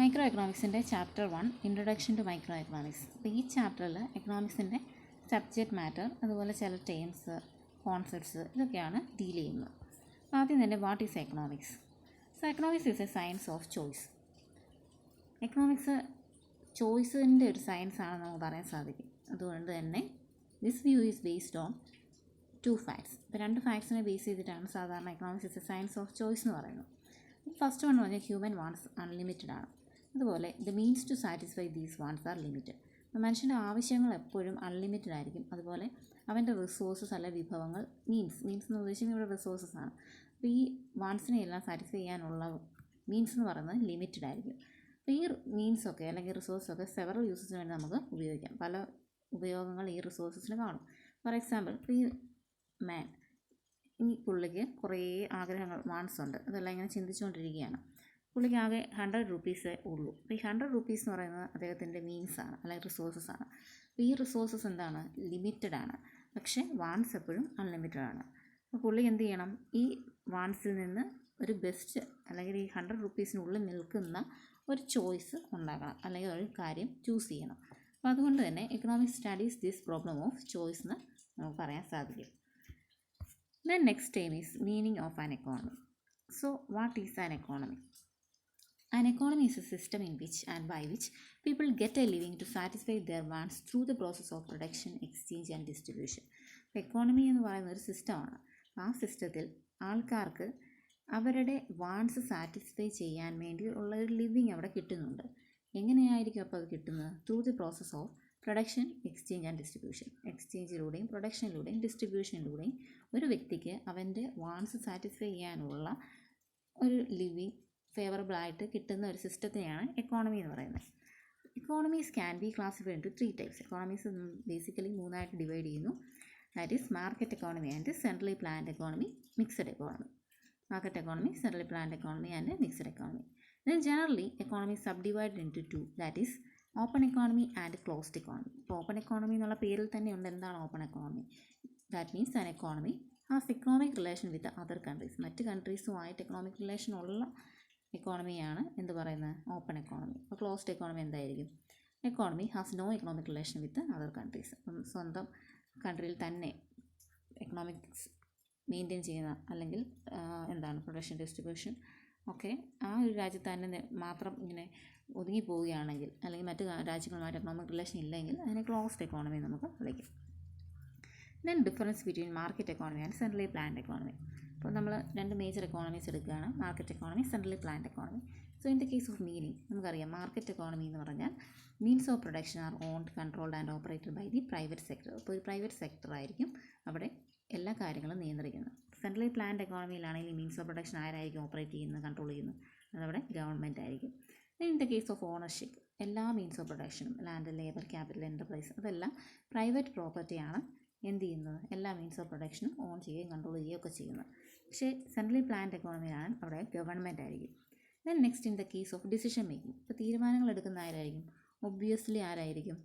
Micro എക്കണോമിക്സിൻ്റെ chapter 1 introduction to micro economics. അപ്പോൾ ഈ ചാപ്റ്ററിൽ എക്കണോമിക്സിൻ്റെ സബ്ജക്റ്റ് മാറ്റർ, അതുപോലെ ചില ടേംസ്, കോൺസെപ്റ്റ്സ് ഇതൊക്കെയാണ് ഡീൽ ചെയ്യുന്നത്. ആദ്യം തന്നെ what is economics? So economics is a science of choice. Economics ചോയ്സിൻ്റെ ഒരു സയൻസ് ആണെന്ന് നമുക്ക് പറയാൻ സാധിക്കും. അതുകൊണ്ട് തന്നെ this view is based on 2 facts. ഇപ്പോൾ 2 ഫാക്ട്സിനെ ബേസ് ചെയ്തിട്ടാണ് സാധാരണ economics is a science of choice എന്ന് പറയുന്നത്. ഫസ്റ്റ് വൺ എന്ന് പറഞ്ഞാൽ ഹ്യൂമൻ വാണ്ട്സ് അൺലിമിറ്റഡ് ആണ്. അതുപോലെ the means to satisfy these wants are limited. മനുഷ്യൻ്റെ ആവശ്യങ്ങൾ എപ്പോഴും അൺലിമിറ്റഡ് ആയിരിക്കും. അതുപോലെ അവൻ്റെ റിസോഴ്സസ് അല്ല വിഭവങ്ങൾ, മീൻസ് എന്ന് ഉദ്ദേശിക്കുന്നത് ഇവിടെ റിസോഴ്സസ് ആണ്. അപ്പോൾ ഈ വാണ്ട്സിനെ എല്ലാം സാറ്റിസ്ഫൈ ചെയ്യാനുള്ള മീൻസ് എന്ന് പറയുന്നത് ലിമിറ്റഡ് ആയിരിക്കും. അപ്പോൾ ഈ മീൻസൊക്കെ അല്ലെങ്കിൽ റിസോഴ്സൊക്കെ സെവറൽ യൂസസിന് വേണ്ടി നമുക്ക് ഉപയോഗിക്കാം. പല ഉപയോഗങ്ങൾ ഈ റിസോഴ്സസിന് കാണും. ഫോർ എക്സാമ്പിൾ, ഇപ്പോൾ ഈ മാൻ, ഈ പുള്ളിക്ക് കുറേ ആഗ്രഹങ്ങൾ, വാണ്ട്സ് ഉണ്ട്. അതെല്ലാം ഇങ്ങനെ ചിന്തിച്ചുകൊണ്ടിരിക്കുകയാണ്. പുള്ളിക്ക് ആകെ 100 രൂപീസേ ഉള്ളൂ. അപ്പോൾ ഈ 100 രൂപീസ് എന്ന് പറയുന്നത് അദ്ദേഹത്തിൻ്റെ മീൻസാണ്, അല്ലെങ്കിൽ റിസോഴ്സസ് ആണ്. അപ്പോൾ ഈ റിസോഴ്സസ് എന്താണ്? ലിമിറ്റഡ് ആണ്. പക്ഷേ വാണ്ട്സ് എപ്പോഴും അൺലിമിറ്റഡ് ആണ്. അപ്പോൾ പുള്ളി എന്ത് ചെയ്യണം? ഈ വാണ്ട്സിൽ നിന്ന് ഒരു ബെസ്റ്റ്, അല്ലെങ്കിൽ ഈ 100 രൂപീസിനുള്ളിൽ നിൽക്കുന്ന ഒരു ചോയ്സ് ഉണ്ടാക്കണം, അല്ലെങ്കിൽ ഒരു കാര്യം ചൂസ് ചെയ്യണം. അപ്പോൾ അതുകൊണ്ട് തന്നെ economics studies this problem of choice എന്ന് നമുക്ക് പറയാൻ സാധിക്കും. Then next term is meaning of an economy. So what is an economy? An economy is a system in which and by which people get a living to satisfy their wants through the process of production, exchange and distribution. Economy എന്ന് പറയുന്ന ഒരു സിസ്റ്റമാണ്. ആ സിസ്റ്റത്തിൽ ആൾക്കാർക്ക് അവരുടെ wants satisfy ചെയ്യാൻ വേണ്ടി ഉള്ള ഒരു ലിവിങ് അവിടെ കിട്ടുന്നുണ്ട്. എങ്ങനെയായിരിക്കും അപ്പോൾ അത് കിട്ടുന്നത്? Through the process of production, exchange and distribution. എക്സ്ചേഞ്ചിലൂടെയും പ്രൊഡക്ഷനിലൂടെയും ഡിസ്ട്രിബ്യൂഷനിലൂടെയും ഒരു വ്യക്തിക്ക് അവൻ്റെ വാണ്ട്സ് സാറ്റിസ്ഫൈ ചെയ്യാനുള്ള ഒരു ലിവിങ് ഫേവറബിളായിട്ട് കിട്ടുന്ന ഒരു സിസ്റ്റത്തിനെയാണ് എക്കോണമി എന്ന് പറയുന്നത്. Economies can be classified into 3 types. Economies basically 3ആയിട്ട് ഡിവൈഡ് ചെയ്യുന്നു. That is market economy and centrally planned economy, mixed economy. Market economy, centrally planned economy and mixed economy. Then generally economy is subdivided into 2, that is open economy and closed economy. ഇപ്പോൾ open economy എന്നുള്ള പേരിൽ തന്നെ ഉണ്ട് എന്താണ് open economy. That means an economy has economic relation with other countries. മറ്റ് കൺട്രീസുമായിട്ട് economic relation ഉള്ള എക്കോണമിയാണ് എന്ത് പറയുന്നത്? Open economy. അപ്പോൾ ക്ലോസ്ഡ് എക്കോണമി എന്തായിരിക്കും? Economy has no economic relation with other countries. അപ്പം സ്വന്തം കൺട്രിയിൽ തന്നെ എക്കണോമിക്സ് മെയിൻറ്റെയിൻ ചെയ്യുന്ന, അല്ലെങ്കിൽ എന്താണ് പ്രൊഡക്ഷൻ, ഡിസ്ട്രിബ്യൂഷൻ ഒക്കെ ആ ഒരു രാജ്യത്ത് തന്നെ മാത്രം ഇങ്ങനെ ഒതുങ്ങി പോവുകയാണെങ്കിൽ, അല്ലെങ്കിൽ മറ്റ് രാജ്യങ്ങളുമായിട്ട് എക്കണോമിക് റിലേഷൻ ഇല്ലെങ്കിൽ അതിനെ ക്ലോസ്ഡ് എക്കോണമി നമുക്ക് വിളിക്കും. Then difference between market economy and centrally planned economy. അപ്പോൾ നമ്മൾ 2 മേജർ എക്കോണമീസ് എടുക്കുകയാണ്, market economy, centrally planned economy. So in the case of meaning നമുക്കറിയാം, മാർക്കറ്റ് എക്കോണമി എന്ന് പറഞ്ഞാൽ means of production are owned, controlled and operated by the private sector. അപ്പോൾ ഒരു private sector ആയിരിക്കും അവിടെ എല്ലാ കാര്യങ്ങളും നിയന്ത്രിക്കുന്നത്. സെൻട്രലി പ്ലാൻഡ് എക്കോണമിയിലാണെങ്കിൽ മീൻസ് ഓഫ് പ്രൊഡക്ഷൻ ആരായിരിക്കും ഓപ്പറേറ്റ് ചെയ്യുന്നത്, കൺട്രോൾ ചെയ്യുന്നത്? അതവിടെ ഗവൺമെൻറ് ആയിരിക്കും. In the case of ownership, എല്ലാ മീൻസ് ഓഫ് പ്രൊഡക്ഷനും, ലാൻഡ്, ലേബർ, ക്യാപിറ്റൽ, എൻ്റർപ്രൈസ്, അതെല്ലാം പ്രൈവറ്റ് പ്രോപ്പർട്ടിയാണ് എന്ത് ചെയ്യുന്നത്? എല്ലാ മീൻസ് ഓഫ് പ്രൊഡക്ഷനും ഓൺ ചെയ്യുകയും കൺട്രോൾ ചെയ്യുകയും ഒക്കെ ചെയ്യുന്നത്. പക്ഷേ സെൻട്രലി പ്ലാൻഡ് എക്കോണമിയിലാണ് അവിടെ ഗവൺമെൻറ് ആയിരിക്കും. Then next in the case of decision making. ഇപ്പോൾ തീരുമാനങ്ങൾ എടുക്കുന്ന ആരായിരിക്കും? ഒബ്വിയസ്ലി ആരായിരിക്കും?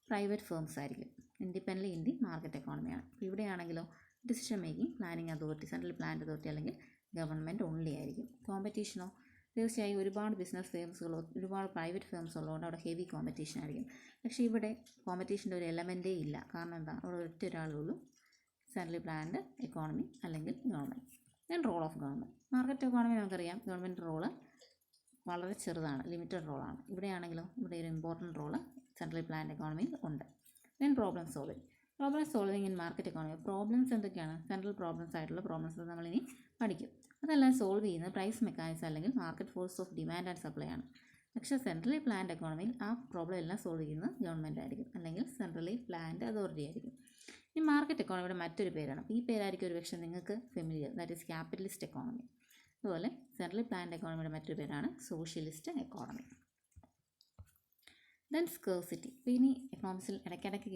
പ്രൈവറ്റ് ഫേംസ് ആയിരിക്കും. ഇൻഡിപെൻഡൻ്റ് ഇൻ ദി മാർക്കറ്റ് എക്കോണമിയാണ്. അപ്പോൾ ഇവിടെയാണെങ്കിലോ decision making, planning authority, central planned authority അല്ലെങ്കിൽ ഗവൺമെൻറ് ഓൺലി ആയിരിക്കും. കോമ്പറ്റീഷനോ? തീർച്ചയായും ഒരുപാട് ബിസിനസ് ഫേംസുകളോ ഒരുപാട് പ്രൈവറ്റ് ഫേംസ് ഉള്ളതുകൊണ്ട് അവിടെ ഹെവി കോമ്പറ്റീഷൻ ആയിരിക്കും. പക്ഷേ ഇവിടെ കോമ്പറ്റീഷൻ്റെ ഒരു എലമെൻറ്റേ ഇല്ല. കാരണം എന്താ? അവിടെ ഒറ്റ ഒരാളുള്ളൂ, സെൻട്രലി പ്ലാൻഡ് എക്കോണമി അല്ലെങ്കിൽ government. Then role of government. Market economy നമുക്കറിയാം, ഗവൺമെൻറ് റോള് വളരെ ചെറുതാണ്, ലിമിറ്റഡ് റോളാണ്. ഇവിടെയാണെങ്കിലോ ഇവിടെ ഒരു ഇമ്പോർട്ടൻറ്റ് റോള് സെൻട്രലി പ്ലാൻഡ് എക്കോണമിയിൽ ഉണ്ട്. Then problem solving. Problem solving in market economy. Problems എന്തൊക്കെയാണ്? സെൻട്രൽ പ്രോബ്ലംസ് ആയിട്ടുള്ള പ്രോബ്ലംസ് നമ്മളിനി പഠിക്കും. അതെല്ലാം സോൾവ് ചെയ്യുന്നത് പ്രൈസ് മെക്കാനിസം അല്ലെങ്കിൽ market force of demand and supply ആണ്. പക്ഷേ സെൻട്രലി പ്ലാൻഡ് എക്കോണമിയിൽ ആ പ്രോബ്ലം എല്ലാം സോൾവ് ചെയ്യുന്നത് ഗവൺമെൻറ് ആയിരിക്കും, അല്ലെങ്കിൽ സെൻട്രലി പ്ലാൻഡ് അതോറിറ്റി ആയിരിക്കും. ഈ മാർക്കറ്റ് എക്കോണമിയുടെ മറ്റൊരു പേരാണ്, ഈ പേരായിരിക്കും ഒരു പക്ഷേ നിങ്ങൾക്ക് familiar, that is capitalist economy. അതുപോലെ സെൻട്രലി പ്ലാൻഡ് എക്കോണമിയുടെ മറ്റൊരു പേരാണ് സോഷ്യലിസ്റ്റ് എക്കോണമി. Then scarcity. ഇപ്പോൾ ഇനി എക്കണോമിക്സിൽ ഇടയ്ക്കിടയ്ക്ക്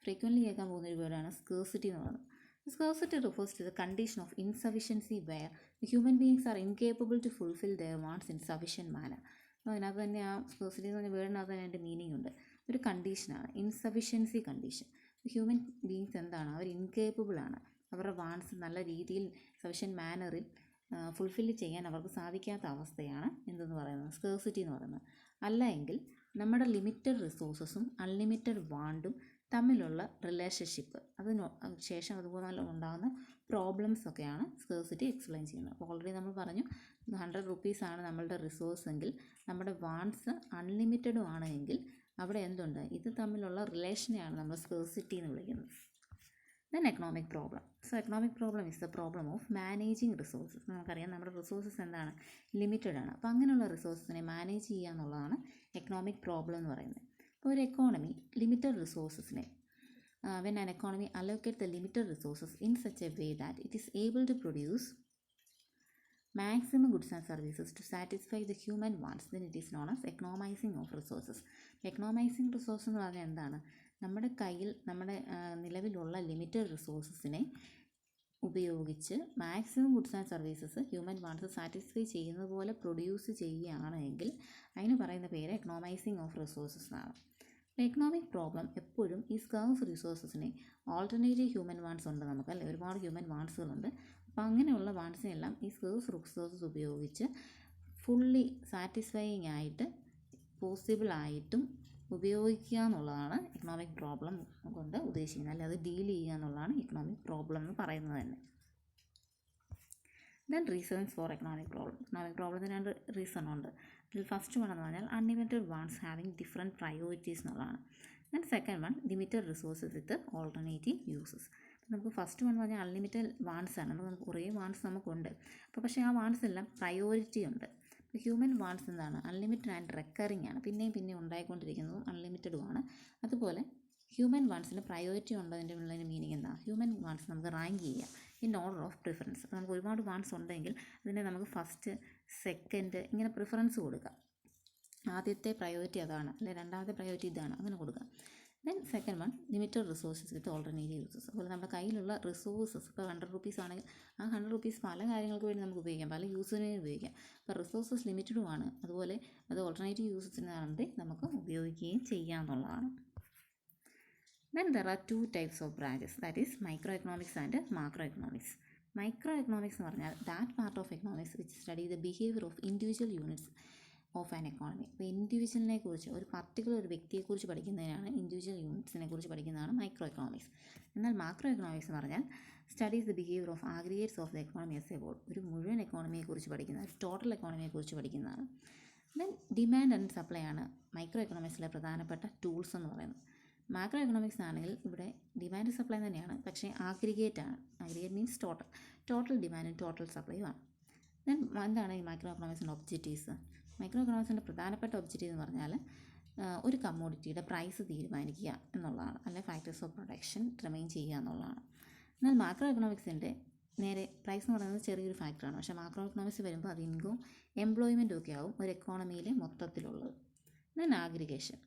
ഫ്രീക്വൻ്റ്ലി കേൾക്കാൻ പോകുന്നൊരു വേർഡാണ് സ്കേഴ്സിറ്റി എന്ന് പറയുന്നത്. Scarcity refers to the condition of insufficiency where the human beings are incapable to fulfill their wants in sufficient manner. അപ്പോൾ അതിനകത്ത് തന്നെ ആ സ്കേഴ്സിറ്റി എന്ന് പറഞ്ഞ വേർഡിനകത്ത് തന്നെ അതിൻ്റെ മീനിങ് ഉണ്ട്. ഒരു കണ്ടീഷനാണ് ഇൻസഫിഷ്യൻസി കണ്ടീഷൻ. ഹ്യൂമൻ ബീങ്സ് എന്താണ്? അവർ ഇൻകേപ്പബിൾ ആണ് അവരുടെ വാണ്ട്സ് നല്ല രീതിയിൽ സഫിഷ്യൻറ്റ് മാനറിൽ ഫുൾഫില്ല് ചെയ്യാൻ അവർക്ക് സാധിക്കാത്ത അവസ്ഥയാണ് എന്തെന്ന് പറയുന്നത്, സ്കേഴ്സിറ്റി എന്ന് പറയുന്നത്. അല്ല എങ്കിൽ നമ്മുടെ ലിമിറ്റഡ് റിസോഴ്സസും അൺലിമിറ്റഡ് വാണ്ടും തമ്മിലുള്ള റിലേഷൻഷിപ്പ്, അതിന് ശേഷം അതുപോലെ ഉണ്ടാകുന്ന പ്രോബ്ലംസ് ഒക്കെയാണ് സ്കേഴ്സിറ്റി എക്സ്പ്ലെയിൻ ചെയ്യുന്നത്. അപ്പോൾ ഓൾറെഡി നമ്മൾ പറഞ്ഞു 100 റുപ്പീസാണ് നമ്മളുടെ റിസോഴ്സ് എങ്കിൽ നമ്മുടെ വാണ്ട്സ് അൺലിമിറ്റഡും ആണ് എങ്കിൽ അവിടെ എന്തുണ്ട്, ഇത് തമ്മിലുള്ള റിലേഷനെയാണ് നമ്മൾ സ്കേഴ്സിറ്റി എന്ന് വിളിക്കുന്നത്. Then economic problem. So economic problem is the problem of managing resources. നമുക്കറിയാം നമ്മുടെ റിസോഴ്സസ് എന്താണ്, ലിമിറ്റഡ് ആണ്. അപ്പോൾ അങ്ങനെയുള്ള റിസോഴ്സസിനെ മാനേജ് ചെയ്യുക എന്നുള്ളതാണ് എക്കണോമിക് പ്രോബ്ലം എന്ന് പറയുന്നത്. ഇപ്പോൾ ഒരു എക്കോണമി ലിമിറ്റഡ് റിസോഴ്സസിനെ when an economy allocates the limited resources in such a way that it is able to produce maximum goods and services to satisfy the human wants, then it is known as economizing of resources. economizing resources എന്ന് പറഞ്ഞാൽ എന്താണ്, നമ്മുടെ കയ്യിൽ നമ്മുടെ നിലവിലുള്ള limited റിസോഴ്സസിനെ ഉപയോഗിച്ച് maximum goods and services human wants satisfy ചെയ്യുന്നത് പോലെ പ്രൊഡ്യൂസ് ചെയ്യുകയാണ് എങ്കിൽ അതിന് പറയുന്ന പേര് എക്കണോമൈസിങ് ഓഫ് റിസോഴ്സസ് എന്നാണ്. എക്കണോമിക് പ്രോബ്ലം എപ്പോഴും ഈ സ്കാർസ് റിസോഴ്സസിനെ ഓൾട്ടർനേറ്റീവ് ഹ്യൂമൻ വാണ്ട്സ് ഉണ്ട് നമുക്ക്, അല്ലേ, ഒരുപാട് ഹ്യൂമൻ വാണ്ട്സുകളുണ്ട്. അപ്പോൾ അങ്ങനെയുള്ള വാണ്ട്സിനെല്ലാം ഈ സ്കാർസ് റിസോഴ്സസ് ഉപയോഗിച്ച് ഫുള്ളി സാറ്റിസ്ഫൈയിങ് ആയിട്ട് പോസിബിളായിട്ടും ഉപയോഗിക്കുക എന്നുള്ളതാണ് എക്കണോമിക് പ്രോബ്ലം കൊണ്ട് ഉദ്ദേശിക്കുന്നത്, അല്ലെ അത് ഡീൽ ചെയ്യുക എന്നുള്ളതാണ് എക്കണോമിക് പ്രോബ്ലം എന്ന് പറയുന്നത് തന്നെ. Then reasons for economic problem. Economic പ്രോബ്ലത്തിന് 2 റീസൺ ഉണ്ട്. ഇതിൽ ഫസ്റ്റ് വൺ എന്ന് പറഞ്ഞാൽ unlimited wants having different priorities എന്നുള്ളതാണ്. Then second one limited resources with alternative uses. നമുക്ക് ഫസ്റ്റ് വൺ എന്ന് പറഞ്ഞാൽ അൺലിമിറ്റഡ് വാണ്ട്സ് ആണ്, നമുക്ക് കുറേ വാണ്ട്സ് നമുക്കുണ്ട്. അപ്പോൾ പക്ഷേ ആ വാണ്ട്സ് എല്ലാം പ്രയോറിറ്റി ഉണ്ട്. ഇപ്പോൾ ഹ്യൂമൻ വാണ്ട്സ് എന്താണ്, അൺലിമിറ്റഡ് ആൻഡ് റെക്കറിങ് ആണ്, പിന്നെയും ഉണ്ടായിക്കൊണ്ടിരിക്കുന്നതും അൺലിമിറ്റഡുമാണ്. അതുപോലെ ഹ്യൂമൻ വാണ്ട്സിന് പ്രയോറിറ്റി ഉള്ളതിൻ്റെ ഉള്ളതിൻ്റെ മീനിങ് എന്താ, ഹ്യൂമൻ വാണ്ട്സ് നമുക്ക് റാങ്ക് ചെയ്യാം ഇൻ ഓർഡർ ഓഫ് പ്രിഫറൻസ്. നമുക്ക് ഒരുപാട് വാണ്ട്സ് ഉണ്ടെങ്കിൽ അതിനെ നമുക്ക് ഫസ്റ്റ് സെക്കൻഡ് ഇങ്ങനെ പ്രിഫറൻസ് കൊടുക്കാം. ആദ്യത്തെ പ്രയോറിറ്റി അതാണ്, അല്ലെ രണ്ടാമത്തെ പ്രയോറിറ്റി ഇതാണ്, അങ്ങനെ കൊടുക്കാം. Then second one limited resources with alternative uses. അതുപോലെ നമ്മുടെ കയ്യിലുള്ള റിസോഴ്സസ് ഇപ്പോൾ 100 റുപ്പീസ് ആണെങ്കിൽ ആ 100 റുപ്പീസ് പല കാര്യങ്ങൾക്ക് വേണ്ടി നമുക്ക് ഉപയോഗിക്കാം, പല യൂസിന് വേണ്ടി ഉപയോഗിക്കാം. അപ്പോൾ റിസോഴ്സസ് ലിമിറ്റഡുമാണ്, അതുപോലെ അത് ഓൾട്ടർനേറ്റീവ് യൂസസിനാണെങ്കിൽ നമുക്ക് ഉപയോഗിക്കുകയും ചെയ്യാമെന്നുള്ളതാണ്. Then there are 2 types of branches, that is microeconomics and macroeconomics. Microeconomics എന്ന് പറഞ്ഞാൽ that part of economics which study the behavior of individual units of an economy. ഇപ്പോൾ ഇൻഡിവിജ്വലിനെ കുറിച്ച്, ഒരു പർട്ടിക്കുലർ ഒരു വ്യക്തിയെക്കുറിച്ച് പഠിക്കുന്നതിനാണ് ഇൻഡിവിജ്വൽ യൂണിറ്റ്സിനെ കുറിച്ച് പഠിക്കുന്നതാണ് മൈക്രോ എക്കണോമിക്സ്. എന്നാൽ മാക്രോ എക്കണോമിക്സ് എന്ന് പറഞ്ഞാൽ studies the behaviour of aggregates of the economy as a whole. ഒരു മുഴുവൻ എക്കോണമിയെക്കുറിച്ച് പഠിക്കുന്ന, ഒരു ടോട്ടൽ എക്കോണമിയെക്കുറിച്ച് പഠിക്കുന്നതാണ്. ദെൻ ഡിമാൻഡ് ആൻഡ് സപ്ലൈ ആണ് മൈക്രോ എക്കണോമിക്സിലെ പ്രധാനപ്പെട്ട ടൂൾസ് എന്ന് പറയുന്നത്. മാക്രോ എക്കണോമിക്സ് ആണെങ്കിൽ ഇവിടെ ഡിമാൻഡ് സപ്ലൈ തന്നെയാണ്, പക്ഷേ ആഗ്രിഗേറ്റ് ആണ്. ആഗ്രിഗേറ്റ് മീൻസ് ടോട്ടൽ ഡിമാൻഡും ടോട്ടൽ സപ്ലൈയും ആണ്. ദെൻ എന്താണ് ഈ മൈക്രോ എക്കണോമിക്സിൻ്റെ ഒബ്ജക്റ്റീവ്സ്? മൈക്രോ എക്കണോമിക്സിൻ്റെ പ്രധാനപ്പെട്ട ഒബ്ജക്റ്റീവ് എന്ന് പറഞ്ഞാൽ ഒരു കമ്മോഡിറ്റിയുടെ പ്രൈസ് തീരുമാനിക്കുക എന്നുള്ളതാണ്, അല്ലെങ്കിൽ ഫാക്ടേഴ്സ് ഓഫ് പ്രൊഡക്ഷൻ റിമെയിൻ ചെയ്യുക എന്നുള്ളതാണ്. എന്നാൽ മാക്രോ എക്കണോമിക്സിൻ്റെ നേരെ പ്രൈസ് എന്ന് പറയുന്നത് ചെറിയൊരു ഫാക്ടറാണ്, പക്ഷേ മാക്രോ എക്കണോമിക്സ് വരുമ്പോൾ അത് ഇൻകവും എംപ്ലോയ്മെൻറ്റും ഒക്കെ ആവും ഒരു എക്കോണമിയിലെ മൊത്തത്തിലുള്ളത്. Then aggregation.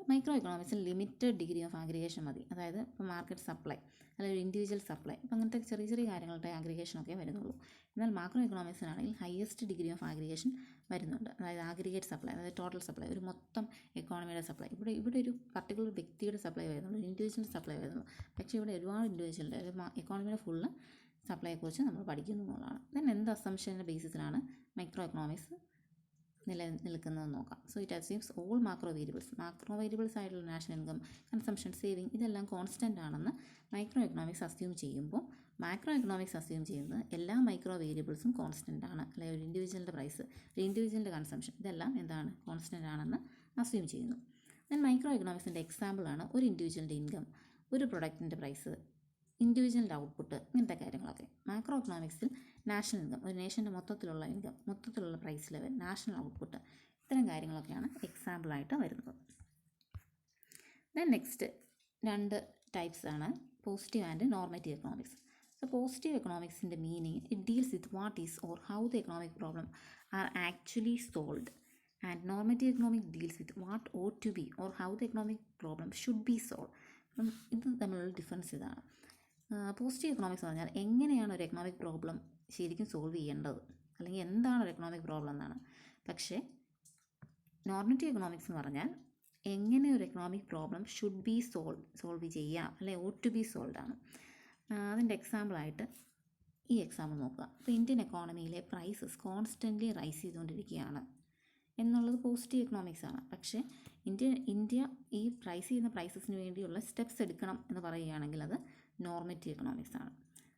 മൈക്രോ എക്കണോമിക്സിൽ ലിമിറ്റഡ് ഡിഗ്രി ഓഫ് ആഗ്രിഗേഷൻ മതി, അതായത് ഇപ്പോൾ മാർക്കറ്റ് സപ്ലൈ അല്ലെങ്കിൽ ഇൻഡിവിജ്വൽ സപ്ലൈ, ഇപ്പോൾ അങ്ങനത്തെ ചെറിയ കാര്യങ്ങളുടെ ആഗ്രിഗേഷനൊക്കെ വരുന്നുള്ളൂ. എന്നാൽ മാക്രോ എക്കണോമിക്സിനാണെങ്കിൽ ഹയസ്റ്റ് ഡിഗ്രി ഓഫ് ആഗ്രിഗേഷൻ വരുന്നുണ്ട്, അതായത് ആഗ്രിഗേറ്റ് സപ്ലൈ, അതായത് ടോട്ടൽ സപ്ലൈ, ഒരു മൊത്തം എക്കോണമിയുടെ സപ്ലൈ. ഇവിടെ ഒരു പർട്ടിക്കുലർ വ്യക്തിയുടെ സപ്ലൈ വരുന്നുള്ളൂ, ഇൻഡിവിജ്വൽ സപ്ലൈ വരുന്നുള്ളൂ. പക്ഷേ ഇവിടെ ഒരുപാട് ഇൻഡിവിജ്വലിൻ്റെ എക്കോണമിയുടെ ഫുള്ള് സപ്ലൈയെക്കുറിച്ച് നമ്മൾ പഠിക്കുന്നു എന്നുള്ളതാണ്. ദെൻ എന്ത് അസംഷൻ്റെ ബേസിസിലാണ് മൈക്രോ എക്കണോമിക്സ് നിലനിൽക്കുന്നതെന്ന് നോക്കാം. So it assumes all macro variables ആയിട്ടുള്ള നാഷണൽ ഇൻകം, കൺസംഷൻ, സേവിങ് ഇതെല്ലാം കോൺസ്റ്റൻ്റ് ആണെന്ന് മൈക്രോ എക്കണോമിക്സ് അസ്യൂം ചെയ്യുമ്പോൾ മാക്രോ എക്കണോമിക്സ് അസ്യൂം ചെയ്യുന്നത് എല്ലാ മൈക്രോ വേരിയബിൾസും കോൺസ്റ്റൻ്റ് ആണ്, അല്ലെങ്കിൽ ഒരു ഇൻഡിവിജ്വലിൻ്റെ പ്രൈസ്, ഒരു ഇൻഡിവിജ്വലിൻ്റെ കൺസംഷൻ ഇതെല്ലാം എന്താണ്, കോൺസ്റ്റൻ്റ് ആണെന്ന് അസ്യൂം ചെയ്യുന്നു. ദെൻ മൈക്രോ എക്കണോമിക്സിൻ്റെ എക്സാമ്പിളാണ് ഒരു ഇൻഡിവിജ്വലിൻ്റെ ഇൻകം, ഒരു പ്രൊഡക്റ്റിൻ്റെ പ്രൈസ്, ഇൻഡിവിജ്വലിൻ്റെ ഔട്ട്പുട്ട്, ഇങ്ങനത്തെ കാര്യങ്ങളൊക്കെ. മാക്രോ എക്കണോമിക്സിൽ നാഷണൽ ഇൻകം, ഒരു നേഷൻ്റെ മൊത്തത്തിലുള്ള ഇൻകം, മൊത്തത്തിലുള്ള പ്രൈസ് ലെവൽ, നാഷണൽ ഔട്ട്പുട്ട് ഇത്തരം കാര്യങ്ങളൊക്കെയാണ് എക്സാമ്പിളായിട്ട് വരുന്നത്. ദെൻ നെക്സ്റ്റ് 2 ടൈപ്സ് ആണ് positive and normative economics. So positive എക്കണോമിക്സിൻ്റെ meaning it deals with what is or how the economic problem are actually solved, and normative economic deals with what ought to be or how the economic problem should be solve. അപ്പം ഇത് തമ്മിലുള്ള difference ഇതാണ്. Positive economics എന്ന് പറഞ്ഞാൽ എങ്ങനെയാണ് ഒരു economic problem ശരിക്കും solve ചെയ്യേണ്ടത്, അല്ലെങ്കിൽ എന്താണ് ഒരു എക്കണോമിക് പ്രോബ്ലം എന്നാണ്. പക്ഷേ നോർമറ്റീവ് എക്കണോമിക്സ് എന്ന് പറഞ്ഞാൽ എങ്ങനെ ഒരു economic problem should be solve ചെയ്യുക, അല്ലെങ്കിൽ ഓട്ട് ടു ബി സോൾവ് ആണ്. അതിൻ്റെ എക്സാമ്പിളായിട്ട് ഈ എക്സാമ്പിൾ നോക്കുക. ഇപ്പോൾ ഇന്ത്യൻ എക്കോണമിയിലെ പ്രൈസസ് കോൺസ്റ്റൻ്റ്ലി റൈസ് ചെയ്തുകൊണ്ടിരിക്കുകയാണ് എന്നുള്ളത് പോസിറ്റീവ് എക്കണോമിക്സ് ആണ്. പക്ഷേ ഇന്ത്യ ഈ റൈസ് ചെയ്യുന്ന പ്രൈസസിന് വേണ്ടിയുള്ള സ്റ്റെപ്സ് എടുക്കണം എന്ന് പറയുകയാണെങ്കിൽ അത് നോർമറ്റീവ് എക്കണോമിക്സ് ആണ്.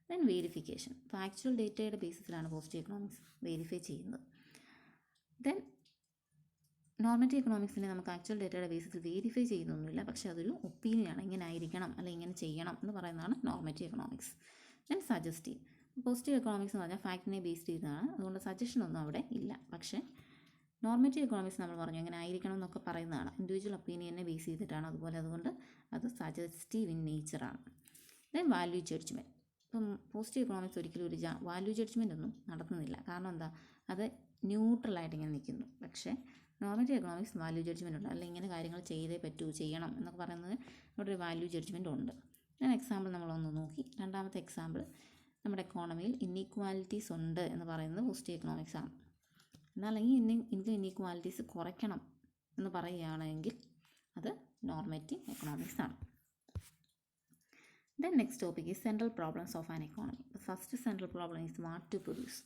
Then verification. ഇപ്പോൾ ആക്ച്വൽ ഡേറ്റയുടെ ബേസിസിലാണ് പോസിറ്റീവ് എക്കണോമിക്സ് വെരിഫൈ ചെയ്യുന്നത്. ദെൻ നോർമറ്റീവ് എക്കണോമിക്സിനെ നമുക്ക് ആക്ച്വൽ ഡേറ്റയുടെ ബേസിസിൽ വെരിഫൈ ചെയ്യുന്നൊന്നുമില്ല, പക്ഷേ അതൊരു ഒപ്പീനിയനാണ്, ഇങ്ങനെ ആയിരിക്കണം അല്ലെങ്കിൽ ഇങ്ങനെ ചെയ്യണം എന്ന് പറയുന്നതാണ് normative economics. Then suggestive. Positive economics എന്ന് പറഞ്ഞാൽ ഫാക്റ്റിനെ ബേസ് ചെയ്തതാണ്, അതുകൊണ്ട് സജഷൻ ഒന്നും അവിടെ ഇല്ല. പക്ഷേ നോർമറ്റീവ് എക്കണോമിക്സ് നമ്മൾ പറഞ്ഞു ഇങ്ങനെ ആയിരിക്കണം എന്നൊക്കെ പറയുന്നതാണ്, ഇൻഡിവിജ്വൽ ഒപ്പീനിയനെ ബേസ് ചെയ്തിട്ടാണ്. അതുകൊണ്ട് അത് സജസ്റ്റീവ് ഇൻ നേച്ചറാണ്. Then value judgement. ഇപ്പം പോസിറ്റീവ് എക്കണോമിക്സ് ഒരിക്കലും ഒരു വാല്യൂ ജഡ്ജ്മെൻ്റ് ഒന്നും നടത്തുന്നില്ല. കാരണം എന്താ, അത് ന്യൂട്രലായിട്ട് ഇങ്ങനെ നിൽക്കുന്നു. പക്ഷേ നോർമറ്റീവ് എക്കണോമിക്സ് വാല്യൂ ജഡ്ജ്മെൻ്റ് ഉണ്ട്, അല്ലെങ്കിൽ ഇങ്ങനെ കാര്യങ്ങൾ ചെയ്തേ പറ്റൂ, ചെയ്യണം എന്നൊക്കെ പറയുന്നത് ഇവിടെ ഒരു വാല്യൂ ജഡ്ജ്മെൻ്റ് ഉണ്ട്. ഞാൻ എക്സാമ്പിൾ നമ്മളൊന്ന് നോക്കി. രണ്ടാമത്തെ എക്സാമ്പിൾ, നമ്മുടെ എക്കോണമിയിൽ ഇന്നീക്വാലിറ്റീസ് ഉണ്ട് എന്ന് പറയുന്നത് പോസിറ്റീവ് എക്കണോമിക്സ് ആണ്. എന്നാൽ ഈ ഇന്നീക്വാലിറ്റീസ് കുറയ്ക്കണം എന്ന് പറയുകയാണെങ്കിൽ അത് നോർമറ്റീവ് എക്കണോമിക്സ് ആണ്. Then next topic is central problems of an economy. The first central problem is what to produce.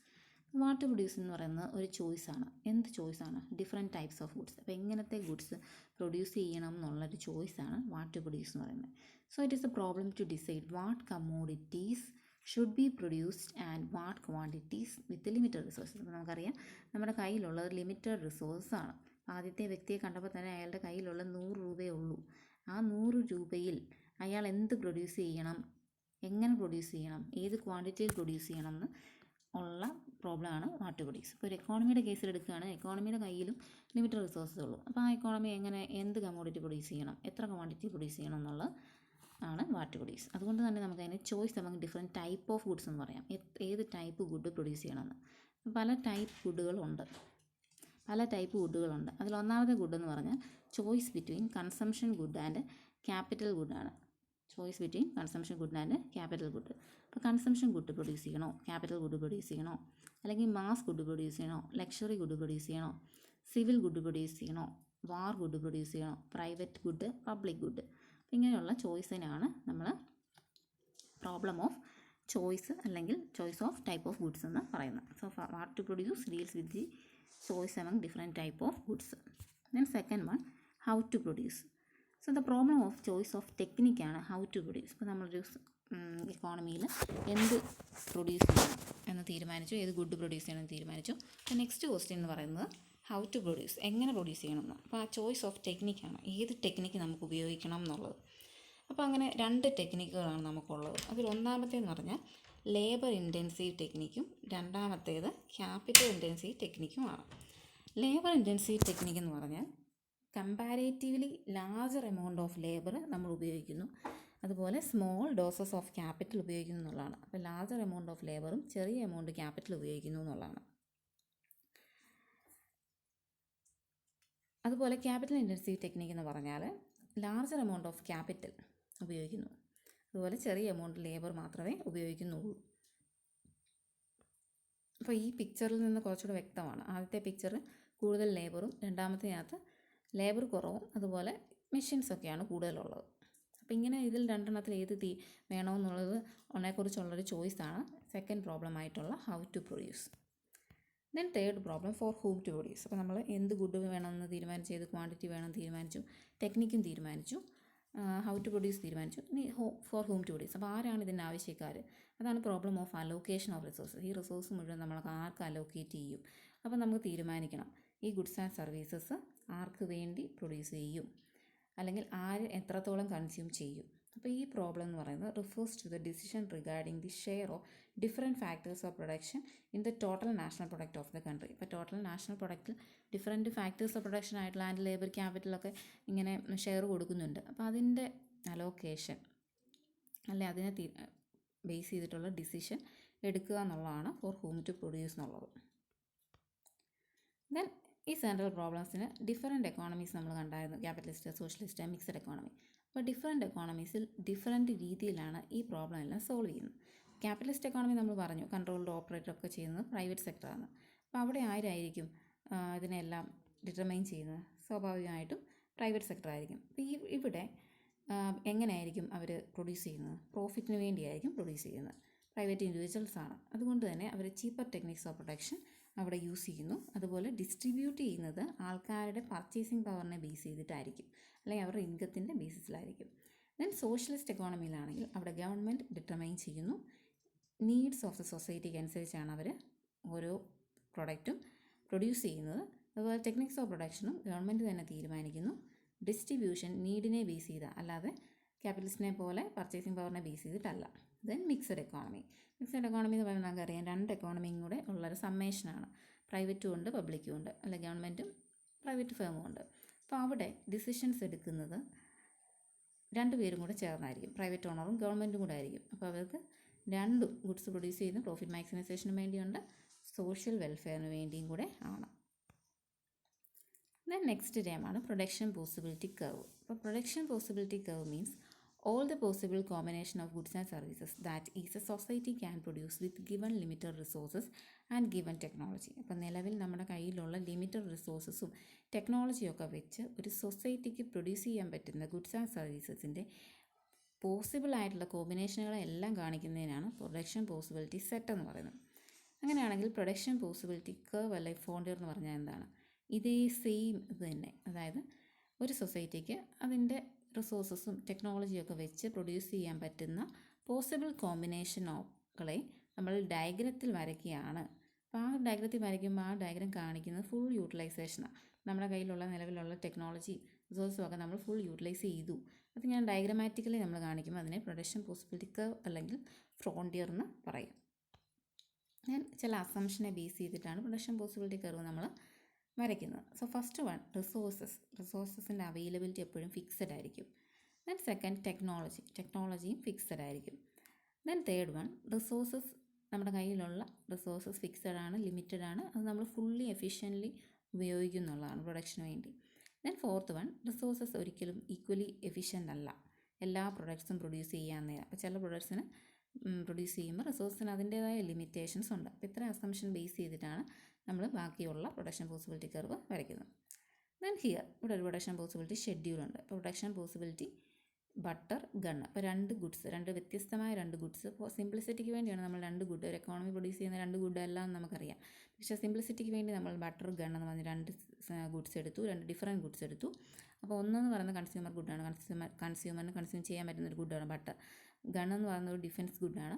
What to produce എന്ന് പറയുന്നത് ഒരു ചോയ്സാണ്. എന്ത് ചോയ്സാണ്? Different types of goods. അപ്പോൾ എങ്ങനത്തെ ഗുഡ്സ് പ്രൊഡ്യൂസ് ചെയ്യണം എന്നുള്ളൊരു ചോയ്സാണ് വാട്ട് ടു പ്രൊഡ്യൂസ് എന്ന് പറയുന്നത്. So it is a problem to decide what commodities should be produced and what quantities with limited resources. അപ്പോൾ നമുക്കറിയാം നമ്മുടെ കയ്യിലുള്ളത് ലിമിറ്റഡ് റിസോഴ്സാണ്. ആദ്യത്തെ വ്യക്തിയെ കണ്ടപ്പോൾ തന്നെ അയാളുടെ കയ്യിലുള്ള 100 രൂപയേ ഉള്ളൂ. ആ 100 രൂപയിൽ അയാൾ എന്ത് പ്രൊഡ്യൂസ് ചെയ്യണം, എങ്ങനെ പ്രൊഡ്യൂസ് ചെയ്യണം, ഏത് ക്വാണ്ടിറ്റിയിൽ പ്രൊഡ്യൂസ് ചെയ്യണം എന്ന് ഉള്ള പ്രോബ്ലമാണ് വാട്ട് ടു പ്രൊഡ്യൂസ്. ഇപ്പോൾ ഒരു എക്കോണമിയുടെ കേസിൽ എടുക്കുകയാണ്, എക്കോണമിയുടെ കയ്യിലും ലിമിറ്റഡ് റിസോഴ്സസ് ഉള്ളൂ. അപ്പോൾ ആ എക്കോണമി എങ്ങനെ എന്ത് കമ്മോഡിറ്റി പ്രൊഡ്യൂസ് ചെയ്യണം, എത്ര ക്വാണ്ടിറ്റി പ്രൊഡ്യൂസ് ചെയ്യണം എന്നുള്ളത് ആണ് വാട്ട് ടു പ്രൊഡ്യൂസ്. അതുകൊണ്ട് തന്നെ നമുക്കതിനെ ചോയ്സ് നമുക്ക് ഡിഫറെൻറ്റ് ടൈപ്പ് ഓഫ് ഗുഡ്സ് എന്ന് പറയാം. ഏത് ടൈപ്പ് ഗുഡ് പ്രൊഡ്യൂസ് ചെയ്യണമെന്ന്. പല ടൈപ്പ് ഗുഡുകളുണ്ട്. അതിൽ ഒന്നാമത്തെ ഗുഡ് എന്ന് പറഞ്ഞാൽ choice between consumption good and capital ഗുഡാണ്. Choice between consumption good and capital good. അപ്പോൾ കൺസംഷൻ ഗുഡ് പ്രൊഡ്യൂസ് ചെയ്യണോ, ക്യാപിറ്റൽ ഗുഡ് പ്രൊഡ്യൂസ് ചെയ്യണോ, അല്ലെങ്കിൽ മാസ് ഗുഡ് പ്രൊഡ്യൂസ് ചെയ്യണോ, ലക്ഷറി ഗുഡ് പ്രൊഡ്യൂസ് ചെയ്യണോ, സിവിൽ ഗുഡ് പ്രൊഡ്യൂസ് ചെയ്യണോ, വാർ ഗുഡ് പ്രൊഡ്യൂസ് ചെയ്യണോ, private good, public good. ഇങ്ങനെയുള്ള ചോയ്സിനാണ് നമ്മൾ പ്രോബ്ലം ഓഫ് ചോയ്സ് അല്ലെങ്കിൽ choice of type of goods എന്ന് പറയുന്നത്. So what to produce deals with the choice among different type of goods. Then second one, how to produce. So the problem of choice of technique ആണ് how to produce. ഇപ്പോൾ നമ്മളൊരു എക്കോണമിയിൽ എന്ത് produce ചെയ്യണം എന്ന് തീരുമാനിച്ചു, ഏത് ഗുഡ് പ്രൊഡ്യൂസ് ചെയ്യണം എന്ന് തീരുമാനിച്ചു. അപ്പോൾ നെക്സ്റ്റ് ക്വസ്റ്റ്യൻ എന്ന് പറയുന്നത് ഹൗ ടു പ്രൊഡ്യൂസ്, എങ്ങനെ പ്രൊഡ്യൂസ് ചെയ്യണം എന്ന്. അപ്പോൾ ആ ചോയ്സ് ഓഫ് ടെക്നിക്കാണ്, ഏത് ടെക്നിക്ക് നമുക്ക് ഉപയോഗിക്കണം എന്നുള്ളത്. അപ്പോൾ അങ്ങനെ 2 ടെക്നിക്കുകളാണ് നമുക്കുള്ളത്. അതിൽ ഒന്നാമത്തേന്ന് പറഞ്ഞാൽ ലേബർ ഇൻറ്റൻസീവ് ടെക്നിക്കും രണ്ടാമത്തേത് ക്യാപിറ്റൽ ഇൻറ്റൻസീവ് ടെക്നിക്കുമാണ്. ലേബർ ഇൻറ്റൻസീവ് ടെക്നിക്ക് എന്ന് പറഞ്ഞാൽ comparatively larger amount of labour നമ്മൾ ഉപയോഗിക്കുന്നു, അതുപോലെ സ്മോൾ ഡോസസ് ഓഫ് ക്യാപിറ്റൽ ഉപയോഗിക്കുന്നു എന്നുള്ളതാണ്. അപ്പോൾ ലാർജർ എമൗണ്ട് ഓഫ് ലേബറും ചെറിയ എമൗണ്ട് ക്യാപിറ്റൽ ഉപയോഗിക്കുന്നു എന്നുള്ളതാണ്. അതുപോലെ ക്യാപിറ്റൽ ഇൻറ്റൻസീവ് ടെക്നിക്ക് എന്ന് പറഞ്ഞാൽ ലാർജർ എമൗണ്ട് ഓഫ് ക്യാപിറ്റൽ ഉപയോഗിക്കുന്നു, അതുപോലെ ചെറിയ എമൗണ്ട് ലേബർ മാത്രമേ ഉപയോഗിക്കുന്നുള്ളൂ. അപ്പോൾ ഈ പിക്ചറിൽ നിന്ന് കുറച്ചുകൂടെ വ്യക്തമാണ്. ആദ്യത്തെ പിക്ചർ കൂടുതൽ ലേബറും, രണ്ടാമത്തേനകത്ത് ലേബർ കുറവും അതുപോലെ മെഷീൻസൊക്കെയാണ് കൂടുതലുള്ളത്. അപ്പോൾ ഇങ്ങനെ ഇതിൽ രണ്ടെണ്ണത്തിൽ ഏത് വേണമെന്നുള്ളത് അതിനെക്കുറിച്ചുള്ളൊരു ചോയ്സാണ് സെക്കൻഡ് പ്രോബ്ലം ആയിട്ടുള്ള how to produce. Then third problem for whom to produce. അപ്പോൾ നമ്മൾ എന്ത് ഗുഡ് വേണമെന്ന് തീരുമാനിച്ചു, ഏത് ക്വാണ്ടിറ്റി വേണമെന്ന് തീരുമാനിച്ചു, ടെക്നിക്കും തീരുമാനിച്ചു, ഹൗ ടു പ്രൊഡ്യൂസ് തീരുമാനിച്ചു, ഇനി ഫോർ ഹൂം ടു പ്രൊഡ്യൂസ്. അപ്പോൾ ആരാണ് ഇതിൻ്റെ ആവശ്യക്കാർ? അതാണ് problem of allocation of resources. ഈ റിസോഴ്സ് മുഴുവൻ നമ്മൾ ആർക്ക് അലോക്കേറ്റ് ചെയ്യും? അപ്പോൾ നമുക്ക് തീരുമാനിക്കണം ഈ ഗുഡ്സ് ആൻഡ് സർവീസസ് ആർക്ക് വേണ്ടി പ്രൊഡ്യൂസ് ചെയ്യും, അല്ലെങ്കിൽ ആര് എത്രത്തോളം കൺസ്യൂം ചെയ്യും. അപ്പോൾ ഈ പ്രോബ്ലം എന്ന് പറയുന്നത് refers to the decision regarding the share of different factors of production in the total national product of the country. ഇപ്പോൾ ടോട്ടൽ നാഷണൽ പ്രൊഡക്റ്റിൽ ഡിഫറെൻറ്റ് ഫാക്ടേഴ്സ് ഓഫ് പ്രൊഡക്ഷൻ ആയിട്ട് ലാൻഡ്, ലേബർ, ക്യാപിറ്റലൊക്കെ ഇങ്ങനെ ഷെയർ കൊടുക്കുന്നുണ്ട്. അപ്പോൾ അതിൻ്റെ അലോക്കേഷൻ അല്ലെ അതിനെ ബേസ് ചെയ്തിട്ടുള്ള ഡിസിഷൻ എടുക്കുക എന്നുള്ളതാണ് ഫോർ ഹൂം ടു പ്രൊഡ്യൂസ് എന്നുള്ളത്. ദെൻ ഈ സെൻട്രൽ പ്രോബ്ലംസിന് ഡിഫറെൻറ്റ് എക്കോണമീസ് നമ്മൾ കണ്ടായിരുന്നു, ക്യാപിറ്റലിസ്റ്റ്, സോഷ്യലിസ്റ്റ്, മിക്സഡ് എക്കോണമി. അപ്പോൾ ഡിഫറെൻറ്റ് എക്കോണമീസിൽ ഡിഫറെൻറ്റ് രീതിയിലാണ് ഈ പ്രോബ്ലം എല്ലാം സോൾവ് ചെയ്യുന്നത്. ക്യാപിറ്റലിസ്റ്റ് എക്കോണമി നമ്മൾ പറഞ്ഞു കൺട്രോൾഡ് ഓപ്പറേറ്റ് ഒക്കെ ചെയ്യുന്നത് പ്രൈവറ്റ് സെക്ടറാണ്. അപ്പോൾ അവിടെ ആരായിരിക്കും ഇതിനെല്ലാം ഡിറ്റർമൈൻ ചെയ്യുന്നത്? സ്വാഭാവികമായിട്ടും പ്രൈവറ്റ് സെക്ടർ ആയിരിക്കും. അപ്പോൾ ഇവിടെ എങ്ങനെയായിരിക്കും അവർ പ്രൊഡ്യൂസ് ചെയ്യുന്നത്? പ്രോഫിറ്റിന് വേണ്ടിയായിരിക്കും പ്രൊഡ്യൂസ് ചെയ്യുന്നത്. പ്രൈവറ്റ് ഇൻഡിവിജ്വൽസ് ആണ്. അതുകൊണ്ട് തന്നെ അവർ ചീപ്പർ ടെക്നിക്സ് ഓഫ് പ്രൊഡക്ഷൻ അവിടെ യൂസ് ചെയ്യുന്നു. അതുപോലെ ഡിസ്ട്രിബ്യൂട്ട് ചെയ്യുന്നത് ആൾക്കാരുടെ പർച്ചേസിങ് പവറിനെ ബേസ് ചെയ്തിട്ടായിരിക്കും, അല്ലെങ്കിൽ അവരുടെ ഇൻകത്തിൻ്റെ ബേസിസിലായിരിക്കും. ദെൻ സോഷ്യലിസ്റ്റ് എക്കോണമിയിലാണെങ്കിൽ അവിടെ ഗവൺമെൻറ് ഡിറ്റർമൈൻ ചെയ്യുന്നു. നീഡ്സ് ഓഫ് ദ സൊസൈറ്റിക്ക് അനുസരിച്ചാണ് അവർ ഓരോ പ്രൊഡക്റ്റും പ്രൊഡ്യൂസ് ചെയ്യുന്നത്. അതുപോലെ ടെക്നിക്സ് ഓഫ് പ്രൊഡക്ഷനും ഗവൺമെൻറ് തന്നെ തീരുമാനിക്കുന്നു. ഡിസ്ട്രിബ്യൂഷൻ നീഡിനെ ബേസ് ചെയ്ത, അല്ലാതെ ക്യാപിറ്റലിസ്റ്റിനെ പോലെ പർച്ചേസിങ് പവറിനെ ബേസ് ചെയ്തിട്ടല്ല. Then mixed economy. Mixed economy എന്ന് പറയുമ്പോൾ നമുക്കറിയാം, രണ്ട് എക്കോണമിയും കൂടെ ഉള്ളൊരു സമ്മേഷനാണ്. പ്രൈവറ്റും ഉണ്ട്, പബ്ലിക്കും ഉണ്ട്, അല്ലെ ഗവൺമെൻറ്റും പ്രൈവറ്റ് ഫേമും ഉണ്ട്. അപ്പോൾ അവിടെ ഡിസിഷൻസ് എടുക്കുന്നത് രണ്ടുപേരും കൂടെ ചേർന്നായിരിക്കും, പ്രൈവറ്റ് ഓണറും ഗവൺമെൻറ്റും കൂടെ ആയിരിക്കും. അപ്പോൾ അവർക്ക് രണ്ടും ഗുഡ്സ് പ്രൊഡ്യൂസ് ചെയ്യുന്ന പ്രോഫിറ്റ് മാക്സിമൈസേഷന് വേണ്ടിയുണ്ട്, സോഷ്യൽ വെൽഫെയറിന് വേണ്ടിയും കൂടെ ആണ്. ദെൻ നെക്സ്റ്റ് ടേമാണ് പ്രൊഡക്ഷൻ പോസിബിലിറ്റി കർവ്. അപ്പോൾ production possibility curve means all the possible combination of goods and services that each society can produce with given limited resources and given technology. അപ്പോൾ നിലവിൽ നമ്മുടെ കയ്യിലുള്ള ലിമിറ്റഡ് റിസോഴ്സസും ടെക്നോളജിയൊക്കെ വെച്ച് ഒരു സൊസൈറ്റിക്ക് പ്രൊഡ്യൂസ് ചെയ്യാൻ പറ്റുന്ന ഗുഡ്സ് ആൻഡ് സർവീസസിൻ്റെ പോസിബിൾ ആയിട്ടുള്ള കോമ്പിനേഷനുകളെല്ലാം കാണിക്കുന്നതിനാണ് പ്രൊഡക്ഷൻ പോസിബിലിറ്റി സെറ്റ് എന്ന് പറയുന്നത്. അങ്ങനെയാണെങ്കിൽ പ്രൊഡക്ഷൻ പോസിബിലിറ്റി കർവ് അല്ലെങ്കിൽ ഫോണ്ടിയർ എന്ന് പറഞ്ഞാൽ എന്താണ്? ഇതേ സെയിം ഇത് തന്നെ, അതായത് ഒരു സൊസൈറ്റിക്ക് അതിൻ്റെ റിസോഴ്സസും ടെക്നോളജിയൊക്കെ വെച്ച് പ്രൊഡ്യൂസ് ചെയ്യാൻ പറ്റുന്ന പോസിബിൾ കോമ്പിനേഷനുകളെ നമ്മൾ ഡയഗ്രത്തിൽ വരയ്ക്കുകയാണ്. അപ്പോൾ ആ ഡയഗ്രത്തിൽ വരയ്ക്കുമ്പോൾ ആ ഡയഗ്രം കാണിക്കുന്നത് ഫുൾ യൂട്ടിലൈസേഷനാണ്. നമ്മുടെ കയ്യിലുള്ള നിലവിലുള്ള ടെക്നോളജി റിസോഴ്സും ഒക്കെ നമ്മൾ ഫുൾ യൂട്ടിലൈസ് ചെയ്തു. അത് ഞാൻ ഡയഗ്രമാറ്റിക്കലി നമ്മൾ കാണിക്കുമ്പോൾ അതിനെ പ്രൊഡക്ഷൻ പോസിബിലിറ്റി കർവ് അല്ലെങ്കിൽ ഫ്രോണ്ടിയർ എന്ന് പറയും. ഞാൻ ചില അസംഷനെ ബേസ് ചെയ്തിട്ടാണ് പ്രൊഡക്ഷൻ പോസിബിലിറ്റി കർവ് നമ്മൾ വരയ്ക്കുന്നത്. സോ ഫസ്റ്റ് വൺ റിസോഴ്സസിൻ്റെ അവൈലബിലിറ്റി എപ്പോഴും ഫിക്സഡ് ആയിരിക്കും. ദെൻ സെക്കൻഡ് ടെക്നോളജിയും ഫിക്സഡ് ആയിരിക്കും. ദെൻ തേർഡ് വൺ റിസോഴ്സസ്, നമ്മുടെ കയ്യിലുള്ള റിസോഴ്സസ് ഫിക്സഡ് ആണ്, ലിമിറ്റഡ് ആണ്, അത് നമ്മൾ ഫുള്ളി എഫിഷ്യൻ്റ്ലി ഉപയോഗിക്കുന്നുള്ളതാണ് പ്രൊഡക്ഷന് വേണ്ടി. ദെൻ ഫോർത്ത് വൺ റിസോഴ്സസ് ഒരിക്കലും ഈക്വലി എഫിഷ്യൻ്റ് അല്ല, എല്ലാ പ്രൊഡക്ട്സും പ്രൊഡ്യൂസ് ചെയ്യാൻ നേരം. അപ്പോൾ ചില പ്രൊഡക്ട്സിന് പ്രൊഡ്യൂസ് ചെയ്യുമ്പോൾ റിസോഴ്സിന് അതിൻ്റേതായ ലിമിറ്റേഷൻസ് ഉണ്ട്. അപ്പോൾ ഇത്ര അസംഷൻ ബേസ് ചെയ്തിട്ടാണ് നമ്മൾ ബാക്കിയുള്ള പ്രൊഡക്ഷൻ പോസിബിലിറ്റി കർവ് വരയ്ക്കുന്നത്. ദെൻ ഹിയർ ഇവിടെ ഒരു പ്രൊഡക്ഷൻ പോസിബിലിറ്റി ഷെഡ്യൂളുണ്ട്. അപ്പോൾ പ്രൊഡക്ഷൻ പോസിബിലിറ്റി ബട്ടർ, ഗണ്ണ്, അപ്പോൾ രണ്ട് വ്യത്യസ്തമായ ഗുഡ്സ്. ഇപ്പോൾ സിംപ്ലിസിറ്റിക്ക് വേണ്ടിയാണ് നമ്മൾ രണ്ട് ഗുഡ്, ഒരു എക്കോണമി പ്രൊഡ്യൂസ് ചെയ്യുന്ന രണ്ട് ഗുഡ് എല്ലാം നമുക്കറിയാം. പക്ഷേ സിംപ്ലിസിറ്റിക്ക് വേണ്ടി നമ്മൾ ബട്ടർ, ഗണ്ണ് എന്ന് പറഞ്ഞ് രണ്ട് ഗുഡ്സ് എടുത്തു, രണ്ട് ഡിഫറെൻറ്റ് ഗുഡ്സ് എടുത്തു. അപ്പോൾ ഒന്നെന്ന് പറയുന്നത് കൺസ്യൂമർ ഗുഡാണ്, കൺസ്യൂമറിന് കൺസ്യൂം ചെയ്യാൻ പറ്റുന്ന ഒരു ഗുഡാണ് ബട്ടർ. ഗണ്ണെന്ന് പറയുന്നത് ഒരു ഡിഫൻസ് ഗുഡാണ്.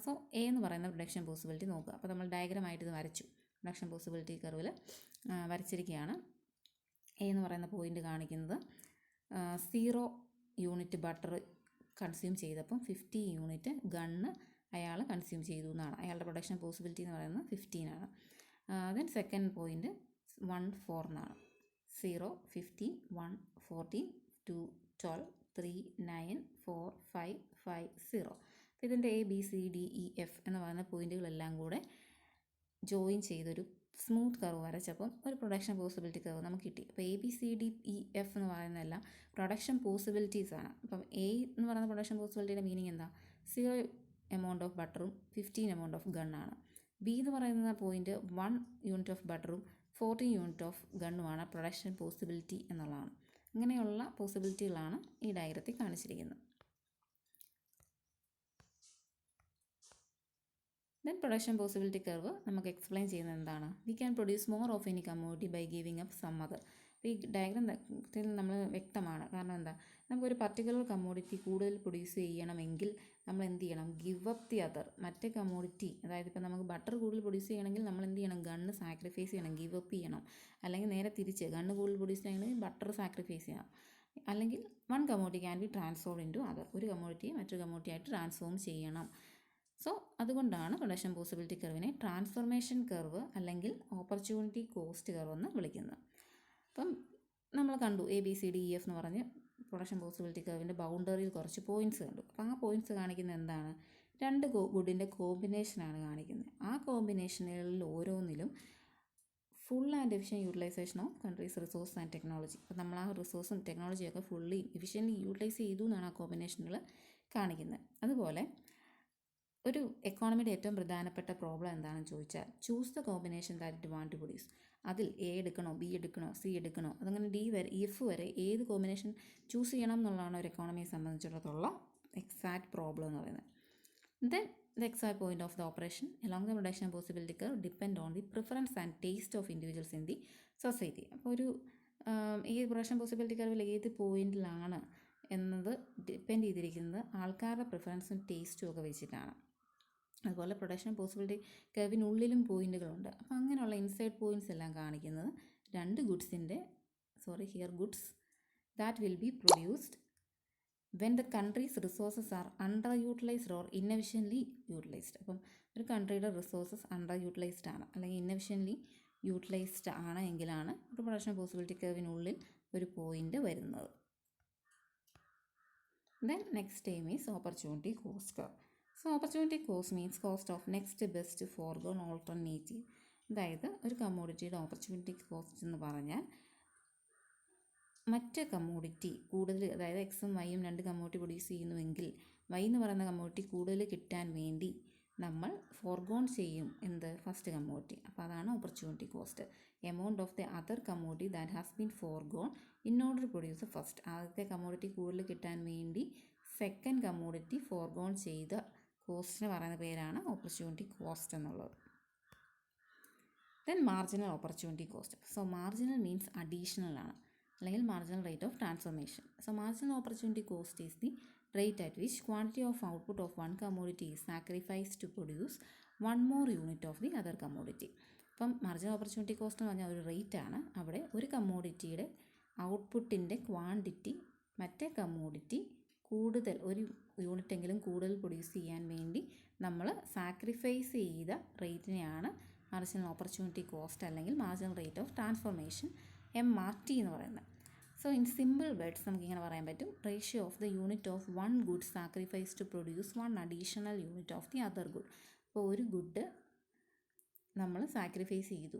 സോ എ എന്ന് പറയുന്ന പ്രൊഡക്ഷൻ പോസിബിലിറ്റി നോക്കുക. അപ്പോൾ നമ്മൾ ഡയഗ്രമായിട്ട് ഇത് വരച്ചു, പ്രൊഡക്ഷൻ പോസിബിലിറ്റി കർവിൽ വരച്ചിരിക്കുകയാണ്. എ എന്ന് പറയുന്ന പോയിൻ്റ് കാണിക്കുന്നത് 0 യൂണിറ്റ് ബട്ടർ കൺസ്യൂം ചെയ്തപ്പം 50 യൂണിറ്റ് ഗണ്ണ് അയാൾ കൺസ്യൂം ചെയ്തു എന്നാണ്. അയാളുടെ പ്രൊഡക്ഷൻ പോസിബിലിറ്റി എന്ന് പറയുന്നത് 15 ആണ്. ദെൻ സെക്കൻഡ് പോയിൻ്റ് 1-4 എന്നാണ്. 0, 50, 1, 14, 2, 12, 3, 9, 4, 5, 5, 0. അപ്പോൾ ഇതിൻ്റെ ABCDEF എന്ന് പറയുന്ന പോയിൻറ്റുകളെല്ലാം കൂടെ ജോയിൻ ചെയ്തൊരു സ്മൂത്ത് കർവ് വരച്ചപ്പം ഒരു പ്രൊഡക്ഷൻ പോസിബിലിറ്റി കർവ് നമുക്ക് കിട്ടി. അപ്പോൾ ABCDEF എന്ന് പറയുന്നതെല്ലാം പ്രൊഡക്ഷൻ പോസിബിലിറ്റീസ് ആണ്. അപ്പം A എന്ന് പറയുന്ന പ്രൊഡക്ഷൻ പോസിബിലിറ്റിയുടെ മീനിങ് എന്താ? 0 എമൗണ്ട് ഓഫ് ബട്ടറും 15 എമൗണ്ട് ഓഫ് ഗണ്ണാണ്. B എന്ന് പറയുന്ന പോയിൻറ്റ് 1 യൂണിറ്റ് ഓഫ് ബട്ടറും 14 യൂണിറ്റ് ഓഫ് ഗണ്ണുമാണ് പ്രൊഡക്ഷൻ പോസിബിലിറ്റി എന്നുള്ളതാണ്. അങ്ങനെയുള്ള പോസിബിലിറ്റികളാണ് ഈ ഡയഗ്രത്തിൽ കാണിച്ചിരിക്കുന്നത്. ദെൻ പ്രൊഡക്ഷൻ പോസിബിലിറ്റി കർവ് നമുക്ക് എക്സ്പ്ലെയിൻ ചെയ്യുന്നത് എന്താണ്? We can produce more of any commodity by giving up some other. അപ്പോൾ ഈ ഡയഗ്രത്തിൽ നമ്മൾ വ്യക്തമാണ്. കാരണം എന്താ, നമുക്കൊരു പർട്ടിക്കുലർ കമ്മോഡിറ്റി കൂടുതൽ പ്രൊഡ്യൂസ് ചെയ്യണമെങ്കിൽ നമ്മൾ എന്ത് ചെയ്യണം? Give up the other. മറ്റേ കമ്മോഡിറ്റി, അതായത് ഇപ്പോൾ നമുക്ക് ബട്ടർ കൂടുതൽ പ്രൊഡ്യൂസ് ചെയ്യണമെങ്കിൽ നമ്മൾ എന്ത് ചെയ്യണം? ഗണ്ണ് സാക്രിഫൈസ് ചെയ്യണം, ഗിവ് അപ്പ് ചെയ്യണം. അല്ലെങ്കിൽ നേരെ തിരിച്ച്, ഗണ്ണ് കൂടുതൽ പ്രൊഡ്യൂസ് ചെയ്യണമെങ്കിൽ ബട്ടർ സാക്രിഫൈസ് ചെയ്യണം. അല്ലെങ്കിൽ one commodity can be transform into other. ഒരു കമ്മോഡിറ്റിയെ മറ്റൊരു കമ്മോഡിറ്റിയായിട്ട് ട്രാൻസ്ഫോം ചെയ്യണം. സോ അതുകൊണ്ടാണ് പ്രൊഡക്ഷൻ പോസിബിലിറ്റി കർവിനെ ട്രാൻസ്ഫോർമേഷൻ കർവ് അല്ലെങ്കിൽ ഓപ്പർച്യൂണിറ്റി കോസ്റ്റ് കർവ് എന്ന് വിളിക്കുന്നത്. അപ്പം നമ്മൾ കണ്ടു ABCDEF എന്ന് പറഞ്ഞ് പ്രൊഡക്ഷൻ പോസിബിലിറ്റി കർവിൻ്റെ ബൗണ്ടറിയിൽ കുറച്ച് പോയിൻറ്റ്സ് കണ്ടു. അപ്പോൾ ആ പോയിൻറ്റ്സ് കാണിക്കുന്നത് എന്താണ്? രണ്ട് ഗുഡിൻ്റെ കോമ്പിനേഷനാണ് കാണിക്കുന്നത്. ആ കോമ്പിനേഷനുകളിൽ ഓരോന്നിലും full and efficient utilisation of countries resource and technology. അപ്പോൾ നമ്മൾ ആ റിസോഴ്സും ടെക്നോളജിയൊക്കെ ഫുള്ളി എഫിഷ്യൻ്റ്ലി യൂട്ടിലൈസ് ചെയ്തു എന്നാണ് ആ കോമ്പിനേഷനുകൾ കാണിക്കുന്നത്. അതുപോലെ ഒരു എക്കോണമിയുടെ ഏറ്റവും പ്രധാനപ്പെട്ട പ്രോബ്ലം എന്താണെന്ന് ചോദിച്ചാൽ, choose the combination that it want to produce. അതിൽ A എടുക്കണോ, B എടുക്കണോ, C എടുക്കണോ, അതങ്ങനെ D വരെ F വരെ ഏത് കോമ്പിനേഷൻ ചൂസ് ചെയ്യണം എന്നുള്ളതാണ് ഒരു എക്കോണമിയെ സംബന്ധിച്ചിടത്തോളം എക്സാക്റ്റ് പ്രോബ്ലം എന്ന് പറയുന്നത്. Then The XY point of the operation along the production possibility curve depend on the preference and taste of individuals in the society. അപ്പോൾ ഒരു ഈ പ്രൊഡക്ഷൻ പോസിബിലിറ്റി കർവിൽ ഏത് പോയിന്റിലാണ് എന്നത് ഡിപ്പെൻഡ് ചെയ്തിരിക്കുന്നത് ആൾക്കാരുടെ പ്രിഫറൻസും ടേസ്റ്റും ഒക്കെ വെച്ചിട്ടാണ്. അതുപോലെ പ്രൊഡക്ഷൻ പോസിബിലിറ്റി കർവിനുള്ളിലും പോയിന്റുകളുണ്ട്. അപ്പോൾ അങ്ങനെയുള്ള ഇൻസൈഡ് പോയിന്റ്സ് എല്ലാം കാണിക്കുന്നത് രണ്ട് goods that will be produced when the country's resources are underutilized or inefficiently utilized. അപ്പം ഒരു കൺട്രിയുടെ റിസോഴ്സസ് അണ്ടർ യൂട്ടിലൈസ്ഡ് ആണ് അല്ലെങ്കിൽ ഇൻഎഫിഷ്യൻ്റ്ലി യൂട്ടിലൈസ്ഡ് ആണ് എങ്കിലാണ് ഒരു പ്രൊഡക്ഷൻ പോസിബിലിറ്റി കർവിനുള്ളിൽ ഒരു പോയിൻ്റ് വരുന്നത്. Then next term is opportunity cost curve. So opportunity cost means cost of next best foregone alternative. അതായത് ഒരു കമ്മോഡിറ്റിയുടെ ഓപ്പർച്യൂണിറ്റി കോസ്റ്റ് എന്ന് പറഞ്ഞാൽ മറ്റ് കമ്മോഡിറ്റി കൂടുതൽ, അതായത് എക്സും വൈയും രണ്ട് കമ്മോഡിറ്റി പ്രൊഡ്യൂസ് ചെയ്യുന്നുവെങ്കിൽ വൈ എന്ന് പറയുന്ന കമ്മോഡിറ്റി കൂടുതൽ കിട്ടാൻ വേണ്ടി നമ്മൾ ഫോർഗോൺ ചെയ്യും എന്ത് ഫസ്റ്റ് കമ്മോഡിറ്റി. അപ്പോൾ അതാണ് opportunity cost. Amount of the other commodity that has been forgone in order to produce first. ആദ്യത്തെ കമ്മോഡിറ്റി കൂടുതൽ കിട്ടാൻ വേണ്ടി സെക്കൻഡ് കമ്മോഡിറ്റി ഫോർഗോൺ ചെയ്ത കോസ്റ്റിന് പറയുന്ന പേരാണ് ഓപ്പർച്യൂണിറ്റി കോസ്റ്റ് എന്നുള്ളത്. Then marginal opportunity cost. So marginal means additional ആണ്, അല്ലെങ്കിൽ marginal rate of transformation. So marginal opportunity cost is the rate at which quantity of output of one commodity is sacrificed to produce one more unit of the other commodity. അപ്പം marginal opportunity cost എന്ന് പറഞ്ഞാൽ ഒരു rate ആണ്. അവിടെ ഒരു കമ്മോഡിറ്റിയുടെ ഔട്ട്പുട്ടിൻ്റെ quantity മറ്റേ commodity കൂടുതൽ ഒരു യൂണിറ്റെങ്കിലും കൂടുതൽ പ്രൊഡ്യൂസ് ചെയ്യാൻ വേണ്ടി നമ്മൾ സാക്രിഫൈസ് ചെയ്ത റേറ്റിനെയാണ് മാർജിനൽ ഓപ്പർച്യൂണിറ്റി കോസ്റ്റ് അല്ലെങ്കിൽ marginal rate of transformation MRT എന്ന് പറയുന്നത്. സോ ഇൻ സിമ്പിൾ വേർഡ്സ് നമുക്കിങ്ങനെ പറയാൻ പറ്റും, ratio of the unit of one good sacrifice to produce one additional unit of the other good. അപ്പോൾ ഒരു ഗുഡ് നമ്മൾ സാക്രിഫൈസ് ചെയ്തു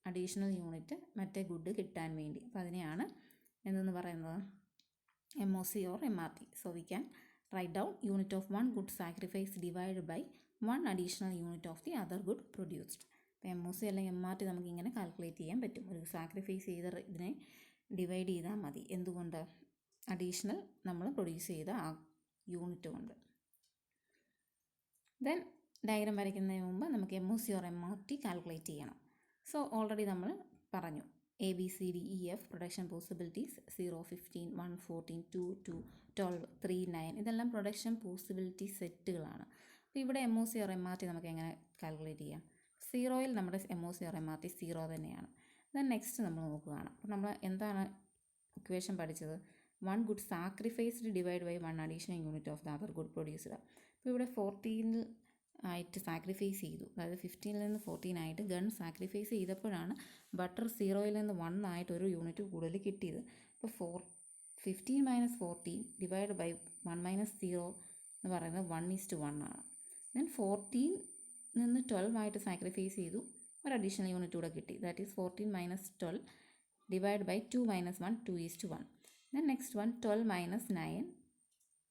അഡീഷണൽ യൂണിറ്റ് മറ്റേ ഗുഡ് കിട്ടാൻ വേണ്ടി. അപ്പോൾ അതിനെയാണ് എന്തെന്ന് പറയുന്നത് MOC or MRT. So we can write down unit of one good sacrifice divide by one additional unit of the other good produced. അപ്പോൾ MOC അല്ലെങ്കിൽ MRT നമുക്കിങ്ങനെ കാൽക്കുലേറ്റ് ചെയ്യാൻ പറ്റും. ഒരു സാക്രിഫൈസ് ചെയ്ത ഇതിനെ ഡിവൈഡ് ചെയ്താൽ മതി. എന്തുകൊണ്ട്? അഡീഷണൽ നമ്മൾ പ്രൊഡ്യൂസ് ചെയ്ത ആ യൂണിറ്റ് കൊണ്ട്. ദെൻ ഡയഗ്രാം വരയ്ക്കുന്നതിന് മുമ്പ് നമുക്ക് MOC ഓർ MRT കാൽക്കുലേറ്റ് ചെയ്യണം. സോ ഓൾറെഡി നമ്മൾ പറഞ്ഞു ABCDEF പ്രൊഡക്ഷൻ പോസിബിലിറ്റീസ് 0, 15, 1, 14, 2, 2, 12, 3, 9 ഇതെല്ലാം പ്രൊഡക്ഷൻ പോസിബിലിറ്റി സെറ്റുകളാണ്. അപ്പോൾ ഇവിടെ MOC ഓർ MRT നമുക്ക് എങ്ങനെ കാൽക്കുലേറ്റ് ചെയ്യാം? 0യിൽ നമ്മുടെ MOC ഓർ MRT 0 തന്നെയാണ്. ദെൻ നെക്സ്റ്റ് നമ്മൾ നോക്കുകയാണ്. അപ്പോൾ നമ്മൾ എന്താണ് ഇക്വേഷൻ പഠിച്ചത്? One good sacrificed divide by one additional unit of the other good produced. അപ്പോൾ ഇവിടെ 14 ആയിട്ട് സാക്രിഫൈസ് ചെയ്തു, അതായത് 15ൽ നിന്ന് 14 ആയിട്ട് ഗൺ സാക്രിഫൈസ് ചെയ്തപ്പോഴാണ് ബട്ടർ 0യിൽ നിന്ന് 1 ആയിട്ട് ഒരു യൂണിറ്റ് കൂടുതൽ കിട്ടിയത്. അപ്പോൾ 15 - 14 ഡിവൈഡ് ബൈ 1 - 0 എന്ന് പറയുന്നത് 1:1 ആണ്. ദെൻ 14 നിന്ന് 12 ആയിട്ട് സാക്രിഫൈസ് ചെയ്തു, ഒരു അഡീഷണൽ യൂണിറ്റ് കൂടെ കിട്ടി. That is 14 - 12 divide by 2 - 1 2:1. Then next one 12 - 9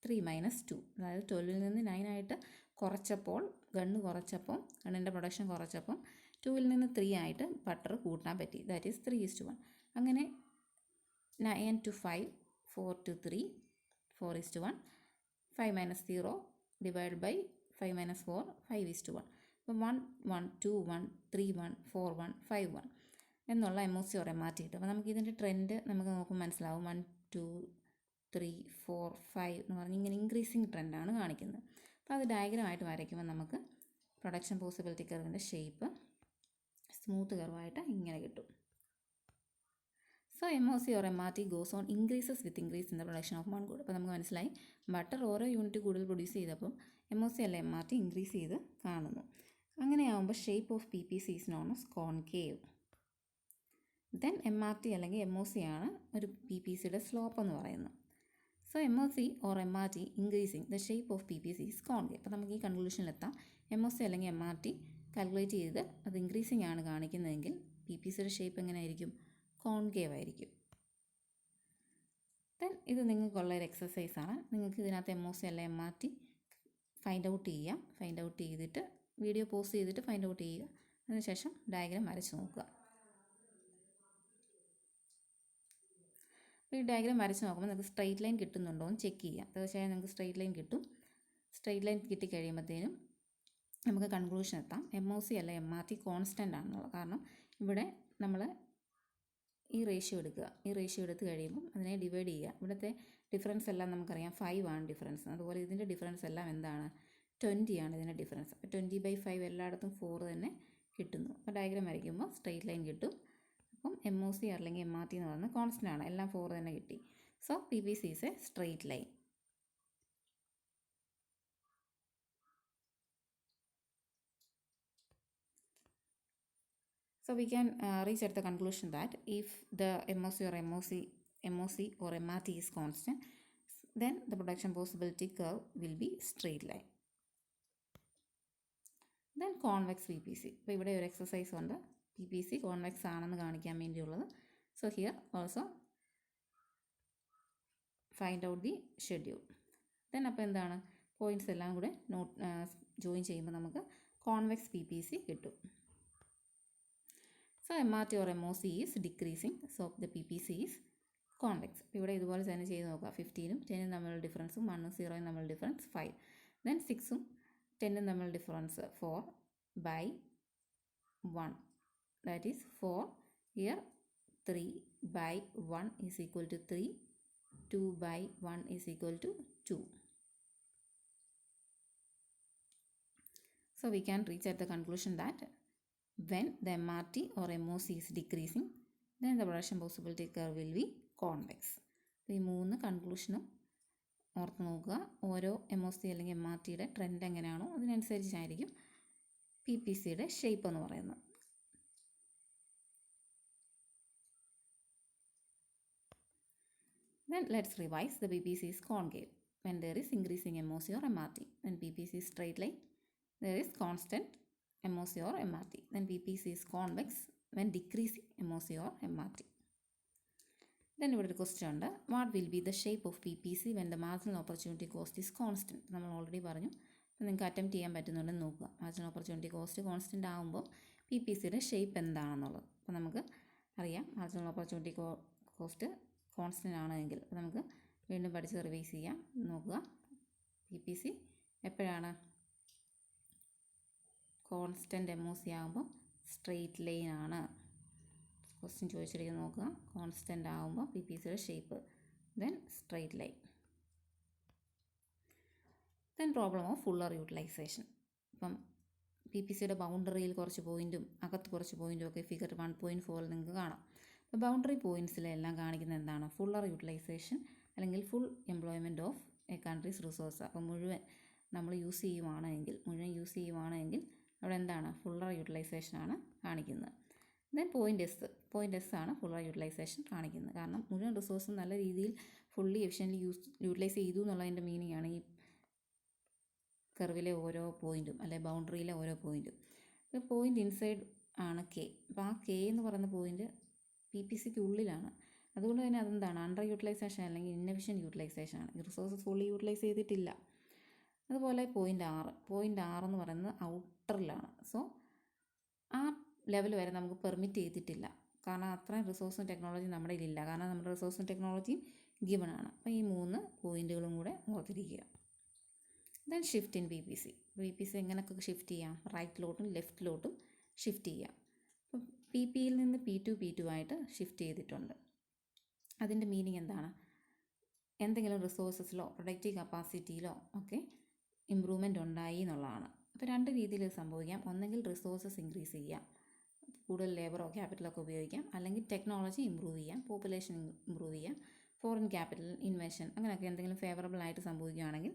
3 - 2, അതായത് 12ൽ നിന്ന് 9 ആയിട്ട് കുറച്ചപ്പോൾ ഗണ്ണിൻ്റെ പ്രൊഡക്ഷൻ കുറച്ചപ്പം 2ൽ നിന്ന് 3 ആയിട്ട് ബട്ടർ കൂട്ടാൻ പറ്റി. That is 3:1. അങ്ങനെ 9 to 5 4 to 3 4:1. 5 - 0 divide by 5 - 4 5:1. അപ്പോൾ 1 1 2 1 3 1 4 1 5 1 എന്നുള്ള MOC ഓർ MRT കിട്ടും. അപ്പോൾ നമുക്ക് ഇതിൻ്റെ ട്രെൻഡ് നമുക്ക് നോക്കുമ്പോൾ മനസ്സിലാവും. 1 2 3 4 5 എന്ന് പറഞ്ഞ് ഇങ്ങനെ ഇൻക്രീസിങ് ട്രെൻഡാണ് കാണിക്കുന്നത്. അപ്പോൾ അത് ഡയഗ്രാമായിട്ട് വരയ്ക്കുമ്പോൾ നമുക്ക് പ്രൊഡക്ഷൻ പോസിബിലിറ്റി കർവിൻ്റെ ഷേപ്പ് സ്മൂത്ത് കർവായിട്ട് ഇങ്ങനെ കിട്ടും. So MOC or MRT goes on increases with increase in the production of one good. അപ്പോൾ നമുക്ക് മനസ്സിലായി ബട്ടർ ഓരോ യൂണിറ്റ് കൂടുതൽ പ്രൊഡ്യൂസ് ചെയ്തപ്പം MOC അല്ല MRT ഇൻക്രീസ് ചെയ്ത് കാണുന്നു. അങ്ങനെയാകുമ്പോൾ shape of PPC is known as concave. Then MRT അല്ലെങ്കിൽ MOC ആണ് ഒരു PPCയുടെ സ്ലോപ്പ് എന്ന് പറയുന്നത്. So MOC or MRT increasing the shape of PPC is concave. അപ്പോൾ നമുക്ക് ഈ കൺക്ലൂഷനിലെത്താം. MOC അല്ലെങ്കിൽ MRT കാൽക്കുലേറ്റ് ചെയ്ത് അത് ഇൻക്രീസിങ് ആണ് കാണിക്കുന്നതെങ്കിൽ PPCയുടെ ഷേപ്പ് എങ്ങനെയായിരിക്കും? കോൺകേവ് ആയിരിക്കും. ദെൻ ഇത് നിങ്ങൾക്കുള്ളൊരു എക്സസൈസാണ്. നിങ്ങൾക്ക് ഇതിനകത്ത് MOC അല്ല MRT ഫൈൻഡ് ഔട്ട് ചെയ്യാം. ഫൈൻഡ് ഔട്ട് ചെയ്തിട്ട് വീഡിയോ പോസ് ചെയ്തിട്ട് ഫൈൻഡ് ഔട്ട് ചെയ്യുക. അതിനുശേഷം ഡയഗ്രാം വരച്ച് നോക്കുക. അപ്പോൾ ഈ ഡയഗ്രാം വരച്ച് നോക്കുമ്പോൾ നിങ്ങൾക്ക് സ്ട്രെയിറ്റ് ലൈൻ കിട്ടുന്നുണ്ടോ എന്ന് ചെക്ക് ചെയ്യാം. തീർച്ചയായും നിങ്ങൾക്ക് സ്ട്രെയിറ്റ് ലൈൻ കിട്ടും. സ്ട്രെയിറ്റ് ലൈൻ കിട്ടിക്കഴിയുമ്പോഴത്തേനും നമുക്ക് കൺക്ലൂഷൻ എത്താം MOC അല്ല MRT കോൺസ്റ്റൻ്റ് ആണെന്നുള്ളത്. കാരണം ഇവിടെ നമ്മൾ ഈ റേഷ്യോ എടുക്കുക, ഈ റേഷ്യോ എടുത്ത് കഴിയുമ്പം അതിനെ ഡിവൈഡ് ചെയ്യുക. ഇവിടുത്തെ ഡിഫറൻസ് എല്ലാം നമുക്കറിയാം 5 ആണ് ഡിഫറൻസ്. അതുപോലെ ഇതിൻ്റെ ഡിഫറൻസ് എല്ലാം എന്താണ്, 20 ആണ് ഇതിൻ്റെ ഡിഫറൻസ്. അപ്പോൾ 20/5 എല്ലായിടത്തും 4 തന്നെ കിട്ടുന്നു. അപ്പോൾ ഡയഗ്രാം വരയ്ക്കുമ്പോൾ സ്ട്രെയിറ്റ് ലൈൻ കിട്ടും. അപ്പം MOC അല്ലെങ്കിൽ MRT എന്ന് പറയുന്നത് കോൺസ്റ്റൻ്റ് ആണ്, എല്ലാം 4 തന്നെ കിട്ടി. So PPC is A straight line. So we can reach at the conclusion that if the MOC or MRT is constant, then the production possibility curve will be straight line. Then convex PPC. ഇപ്പോൾ ഇവിടെ ഒരു exercise ഉണ്ട്, PPC convex ആണെന്ന് കാണിക്കാൻ വേണ്ടിയുള്ളത്. So here also find out the schedule. Then അപ്പോൾ എന്താണ്, points എല്ലാം കൂടെ ജോയിൻ ചെയ്യുമ്പോൾ നമുക്ക് കോൺവെക്സ് PPC കിട്ടും. So MRT or MOC is decreasing, so the PPC is convex. ഇപ്പോൾ ഇവിടെ ഇതുപോലെ തന്നെ ചെയ്ത് നോക്കുക. 15ഉം 10ഉം തമ്മിലുള്ള ഡിഫറൻസും 1ഉം 0ഉം തമ്മിലുള്ള ഡിഫറൻസ് 5. ദെൻ 6ഉം 10ഉം തമ്മിലുള്ള difference 4/1, that is 4. Here 3/1 is equal to 3, 2/1 is equal to 2. So we can reach at the conclusion that when the MRT or MOC is decreasing, then the production possibility curve will be convex. ഈ 3 കൺക്ലൂഷനും ഓർത്ത് നോക്കുക. ഓരോ MOC അല്ലെങ്കിൽ MRTയുടെ trend എങ്ങനെയാണോ അതിനനുസരിച്ചായിരിക്കും PPCയുടെ shape എന്ന് പറയുന്നത്. Then let's revise. The PPC is concave when there is increasing MOC or MRT. When PPC is straight line, there is constant MOC or MRT. Then PPC is convex when decreasing MOC or MRT. Then ഇവിടെ ഒരു question ഉണ്ട്, what will be the shape of PPC when the marginal opportunity cost is constant. നമ്മൾ already പറഞ്ഞു, നിങ്ങൾക്ക് attempt ചെയ്യാൻ പറ്റുന്നുണ്ടെന്ന് നോക്കുക. Marginal opportunity cost constant ആകുമ്പോൾ PPCയുടെ ഷേപ്പ് എന്താണെന്നുള്ളത്. അപ്പോൾ നമുക്ക് അറിയാം മാർജിനൽ ഓപ്പർച്യൂണിറ്റി കോസ്റ്റ് കോൺസ്റ്റൻ്റ് ആണെങ്കിൽ. അപ്പോൾ നമുക്ക് വീണ്ടും പഠിച്ച് റിവൈസ് ചെയ്യാം. നോക്കുക, PPC എപ്പോഴാണ് കോൺസ്റ്റൻ്റ് MOC ആകുമ്പോൾ സ്ട്രെയിറ്റ് ലൈൻ ആണ്. ക്വസ്റ്റ്യൻ ചോദിച്ചിരിക്കുന്നത് നോക്കുക, കോൺസ്റ്റൻ്റ് ആകുമ്പോൾ PPCയുടെ shape, then straight line. Then problem of fuller utilisation. ഇപ്പം PPCയുടെ ബൗണ്ടറിയിൽ കുറച്ച് പോയിൻറ്റും അകത്ത് കുറച്ച് പോയിൻറ്റും ഒക്കെ ഫിഗർ 1.4 നിങ്ങൾക്ക് കാണാം. അപ്പോൾ ബൗണ്ടറി പോയിൻറ്റ്സിലെല്ലാം കാണിക്കുന്നത് എന്താണ്, ഫുള്ളർ യൂട്ടിലൈസേഷൻ അല്ലെങ്കിൽ full employment of A countries resource. അപ്പോൾ മുഴുവൻ യൂസ് ചെയ്യുവാണെങ്കിൽ അവിടെ എന്താണ്, ഫുള്ളർ യൂട്ടിലൈസേഷനാണ് കാണിക്കുന്നത്. ദെൻ പോയിൻ്റ് എസ് ആണ് ഫുള്ളർ യൂട്ടിലൈസേഷൻ കാണിക്കുന്നത്. കാരണം മുഴുവൻ റിസോഴ്സും നല്ല രീതിയിൽ ഫുള്ളി എഫിഷ്യൻ്റ്ലി യൂട്ടിലൈസ് ചെയ്തു എന്നുള്ളതിൻ്റെ മീനിങ് ആണ് ഈ കർവിലെ ഓരോ പോയിൻറ്റും അല്ലെ ബൗണ്ടറിയിലെ ഓരോ പോയിൻറ്റും. ഇപ്പോൾ പോയിൻ്റ് ഇൻസൈഡ് ആണ് K. അപ്പോൾ ആ K എന്ന് പറയുന്ന പോയിൻറ്റ് PPCക്ക് ഉള്ളിലാണ്. അതുകൊണ്ട് തന്നെ അതെന്താണ്, അണ്ടർ യൂട്ടിലൈസേഷൻ അല്ലെങ്കിൽ ഇൻഎഫിഷ്യൻറ്റ് യൂട്ടിലൈസേഷൻ ആണ്. ഈ റിസോഴ്സസ് ഫുള്ളി യൂട്ടിലൈസ് ചെയ്തിട്ടില്ല. അതുപോലെ പോയിൻ്റ് 6 എന്ന് പറയുന്നത് ഔട്ടറിലാണ്. സോ ആ ലെവൽ വരെ നമുക്ക് പെർമിറ്റ് ചെയ്തിട്ടില്ല. കാരണം അത്രയും റിസോഴ്സും ടെക്നോളജിയും നമ്മുടെ കയ്യിലില്ല. കാരണം നമ്മുടെ റിസോഴ്സും ടെക്നോളജിയും ഗിവൺ ആണ്. അപ്പോൾ ഈ 3 പോയിൻറ്റുകളും കൂടെ ഓർത്തിരിക്കുക. ദെൻ ഷിഫ്റ്റ് ഇൻ PPC എങ്ങനെയൊക്കെ ഷിഫ്റ്റ് ചെയ്യാം, റൈറ്റിലോട്ടും ലെഫ്റ്റിലോട്ടും ഷിഫ്റ്റ് ചെയ്യാം. അപ്പം PPയിൽ നിന്ന് P2 ആയിട്ട് ഷിഫ്റ്റ് ചെയ്തിട്ടുണ്ട്. അതിൻ്റെ മീനിങ് എന്താണ്, എന്തെങ്കിലും റിസോഴ്സസിലോ പ്രൊഡക്റ്റീവ് കപ്പാസിറ്റിയിലോ ഒക്കെ ഇമ്പ്രൂവ്മെൻ്റ് ഉണ്ടായി എന്നുള്ളതാണ്. അപ്പോൾ 2 രീതിയിൽ സംഭവിക്കാം. ഒന്നെങ്കിൽ റിസോഴ്സസ് ഇൻക്രീസ് ചെയ്യാം, കൂടുതൽ ലേബറോ ക്യാപിറ്റലോ ഒക്കെ ഉപയോഗിക്കാം. അല്ലെങ്കിൽ ടെക്നോളജി ഇമ്പ്രൂവ് ചെയ്യാം, പോപ്പുലേഷൻ ഇമ്പ്രൂവ് ചെയ്യാം, ഫോറിൻ ക്യാപിറ്റൽ ഇൻവെൻഷൻ അങ്ങനെയൊക്കെ എന്തെങ്കിലും ഫേവറബിൾ ആയിട്ട് സംഭവിക്കുകയാണെങ്കിൽ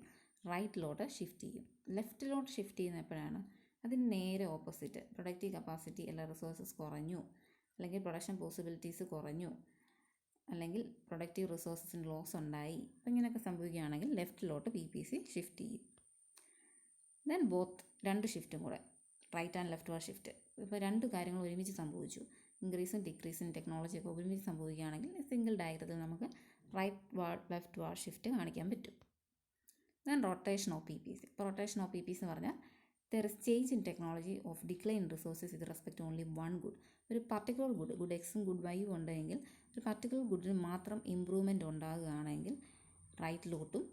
റൈറ്റിലോട്ട് ഷിഫ്റ്റ് ചെയ്യും. ലെഫ്റ്റിലോട്ട് ഷിഫ്റ്റ് ചെയ്യുന്ന എപ്പോഴാണ്, അതിന് നേരെ ഓപ്പോസിറ്റ്, പ്രൊഡക്റ്റീവ് കപ്പാസിറ്റി അല്ല റിസോഴ്സസ് കുറഞ്ഞു, അല്ലെങ്കിൽ പ്രൊഡക്ഷൻ പോസിബിലിറ്റീസ് കുറഞ്ഞു, അല്ലെങ്കിൽ പ്രൊഡക്റ്റീവ് റിസോഴ്സസിന് ലോസ് ഉണ്ടായി. അപ്പോൾ ഇങ്ങനെയൊക്കെ സംഭവിക്കുകയാണെങ്കിൽ ലെഫ്റ്റിലോട്ട് PPC ഷിഫ്റ്റ് ചെയ്യും. ദെൻ ബോത്ത് 2 ഷിഫ്റ്റും കൂടെ, right and left ward shift. ഇപ്പോൾ 2 കാര്യങ്ങൾ ഒരുമിച്ച് സംഭവിച്ചു, ഇൻക്രീസും ഡിക്രീസും ടെക്നോളജിയൊക്കെ ഒരുമിച്ച് സംഭവിക്കുകയാണെങ്കിൽ സിംഗിൾ ഡയഗ്രത്തിൽ നമുക്ക് റൈറ്റ് വാർ ലെഫ്റ്റ് വാർ ഷിഫ്റ്റ് കാണിക്കാൻ പറ്റും. Then rotation of PPC. ഇപ്പോൾ റൊട്ടേഷൻ ഓഫ് PPC എന്ന് പറഞ്ഞാൽ there is change in technology of decline resources with respect only one good. ഒരു പർട്ടിക്കുലർ ഗുഡ് എക്സും ഗുഡ് വൈയും ഉണ്ടെങ്കിൽ ഒരു പർട്ടിക്കുലർ ഗുഡിന് മാത്രം ഇമ്പ്രൂവ്മെൻറ്റ് ഉണ്ടാകുകയാണെങ്കിൽ റൈറ്റിലോട്ടും,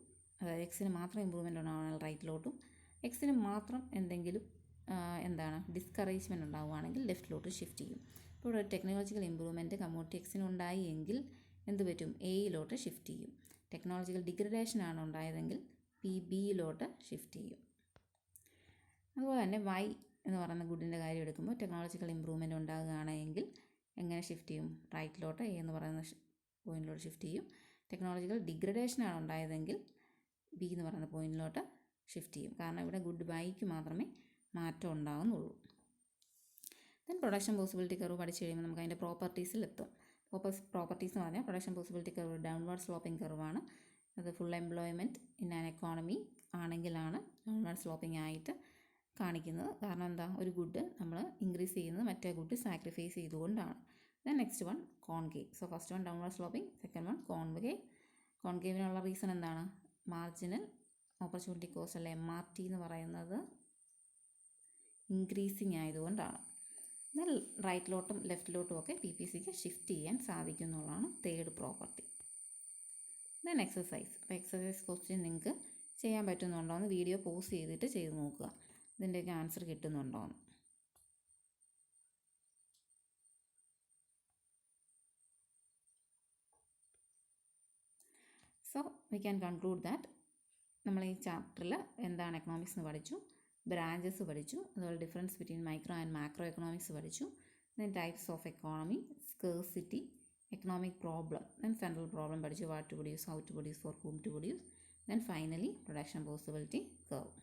അതായത് എക്സിന് മാത്രം ഇമ്പ്രൂവ്മെൻറ്റ് ഉണ്ടാകുകയാണെങ്കിൽ റൈറ്റിലോട്ടും, എക്സിന് മാത്രം എന്തെങ്കിലും എന്താണ് ഡിസ്കറേജ്മെൻറ്റ് ഉണ്ടാവുകയാണെങ്കിൽ ലെഫ്റ്റിലോട്ട് ഷിഫ്റ്റ് ചെയ്യും. ഇപ്പോൾ ഇവിടെ ടെക്നോളജിക്കൽ ഇമ്പ്രൂവ്മെൻറ്റ് കമ്മോഡിറ്റി എക്സിന് ഉണ്ടായി എങ്കിൽ എന്ത് പറ്റും, എയിലോട്ട് ഷിഫ്റ്റ് ചെയ്യും. ടെക്നോളജിക്കൽ ഡിഗ്രഡേഷൻ ആണ് ഉണ്ടായതെങ്കിൽ പി ബിയിലോട്ട് ഷിഫ്റ്റ് ചെയ്യും. അതുപോലെ തന്നെ വൈ എന്ന് പറയുന്ന ഗുഡിൻ്റെ കാര്യം എടുക്കുമ്പോൾ ടെക്നോളജിക്കൽ ഇമ്പ്രൂവ്മെൻറ്റ് ഉണ്ടാകുകയാണെങ്കിൽ എങ്ങനെ ഷിഫ്റ്റ് ചെയ്യും, റൈറ്റിലോട്ട് എ എന്ന് പറയുന്ന പോയിന്റിലോട്ട് ഷിഫ്റ്റ് ചെയ്യും. ടെക്നോളജിക്കൽ ഡിഗ്രഡേഷൻ ആണ് ഉണ്ടായതെങ്കിൽ ബി എന്ന് പറയുന്ന പോയിന്റിലോട്ട് ഷിഫ്റ്റ് ചെയ്യും. കാരണം ഇവിടെ ഗുഡ് ബൈക്ക് മാത്രമേ മാറ്റം ഉണ്ടാകുന്നുള്ളൂ. ദെൻ പ്രൊഡക്ഷൻ പോസിബിലിറ്റി കർവ് പഠിച്ചു കഴിയുമ്പോൾ നമുക്ക് അതിൻ്റെ പ്രോപ്പർട്ടീസിലെത്തും. പ്രോപ്പർട്ടീസ് എന്ന് പറഞ്ഞാൽ production possibility curve downward sloping കർവാണ്. അത് full employment in an economy ആണെങ്കിലാണ് ഡൗൺവേർഡ് സ്ലോപ്പിംഗ് ആയിട്ട് കാണിക്കുന്നത്. കാരണം എന്താ, ഒരു ഗുഡ് നമ്മൾ ഇൻക്രീസ് ചെയ്യുന്നത് മറ്റേ ഗുഡ് സാക്രിഫൈസ് ചെയ്തുകൊണ്ടാണ്. Then next one concave. So first one downward sloping, second one concave. കോൺകേവിനുള്ള റീസൺ എന്താണ്, മാർജിനൽ ഓപ്പർച്യൂണിറ്റി കോസ്റ്റ് അല്ലെ MRT എന്ന് പറയുന്നത് ഇൻക്രീസിങ് ആയതുകൊണ്ടാണ്. എന്നാൽ റൈറ്റിലോട്ടും ലെഫ്റ്റിലോട്ടും ഒക്കെ PPCക്ക് ഷിഫ്റ്റ് ചെയ്യാൻ സാധിക്കും എന്നുള്ളതാണ് തേർഡ് പ്രോപ്പർട്ടി. Then exercise. അപ്പോൾ എക്സസൈസ് ക്വസ്റ്റ്യൻ നിങ്ങൾക്ക് ചെയ്യാൻ പറ്റുന്നുണ്ടോ എന്ന് വീഡിയോ പോസ് ചെയ്തിട്ട് ചെയ്ത് നോക്കുക, ഇതിൻ്റെയൊക്കെ ആൻസർ കിട്ടുന്നുണ്ടോ എന്ന്. So we can conclude that നമ്മൾ ഈ ചാപ്റ്ററിൽ എന്താണ് എക്കണോമിക്സ് എന്ന് പഠിച്ചു, ബ്രാഞ്ചസ് പഠിച്ചു, അതുപോലെ difference between micro and macro economics പഠിച്ചു, then types of economy, scarcity, economic problem, then central problem പഠിച്ചു, what to produce, how to produce, for whom to produce, then finally production possibility curve.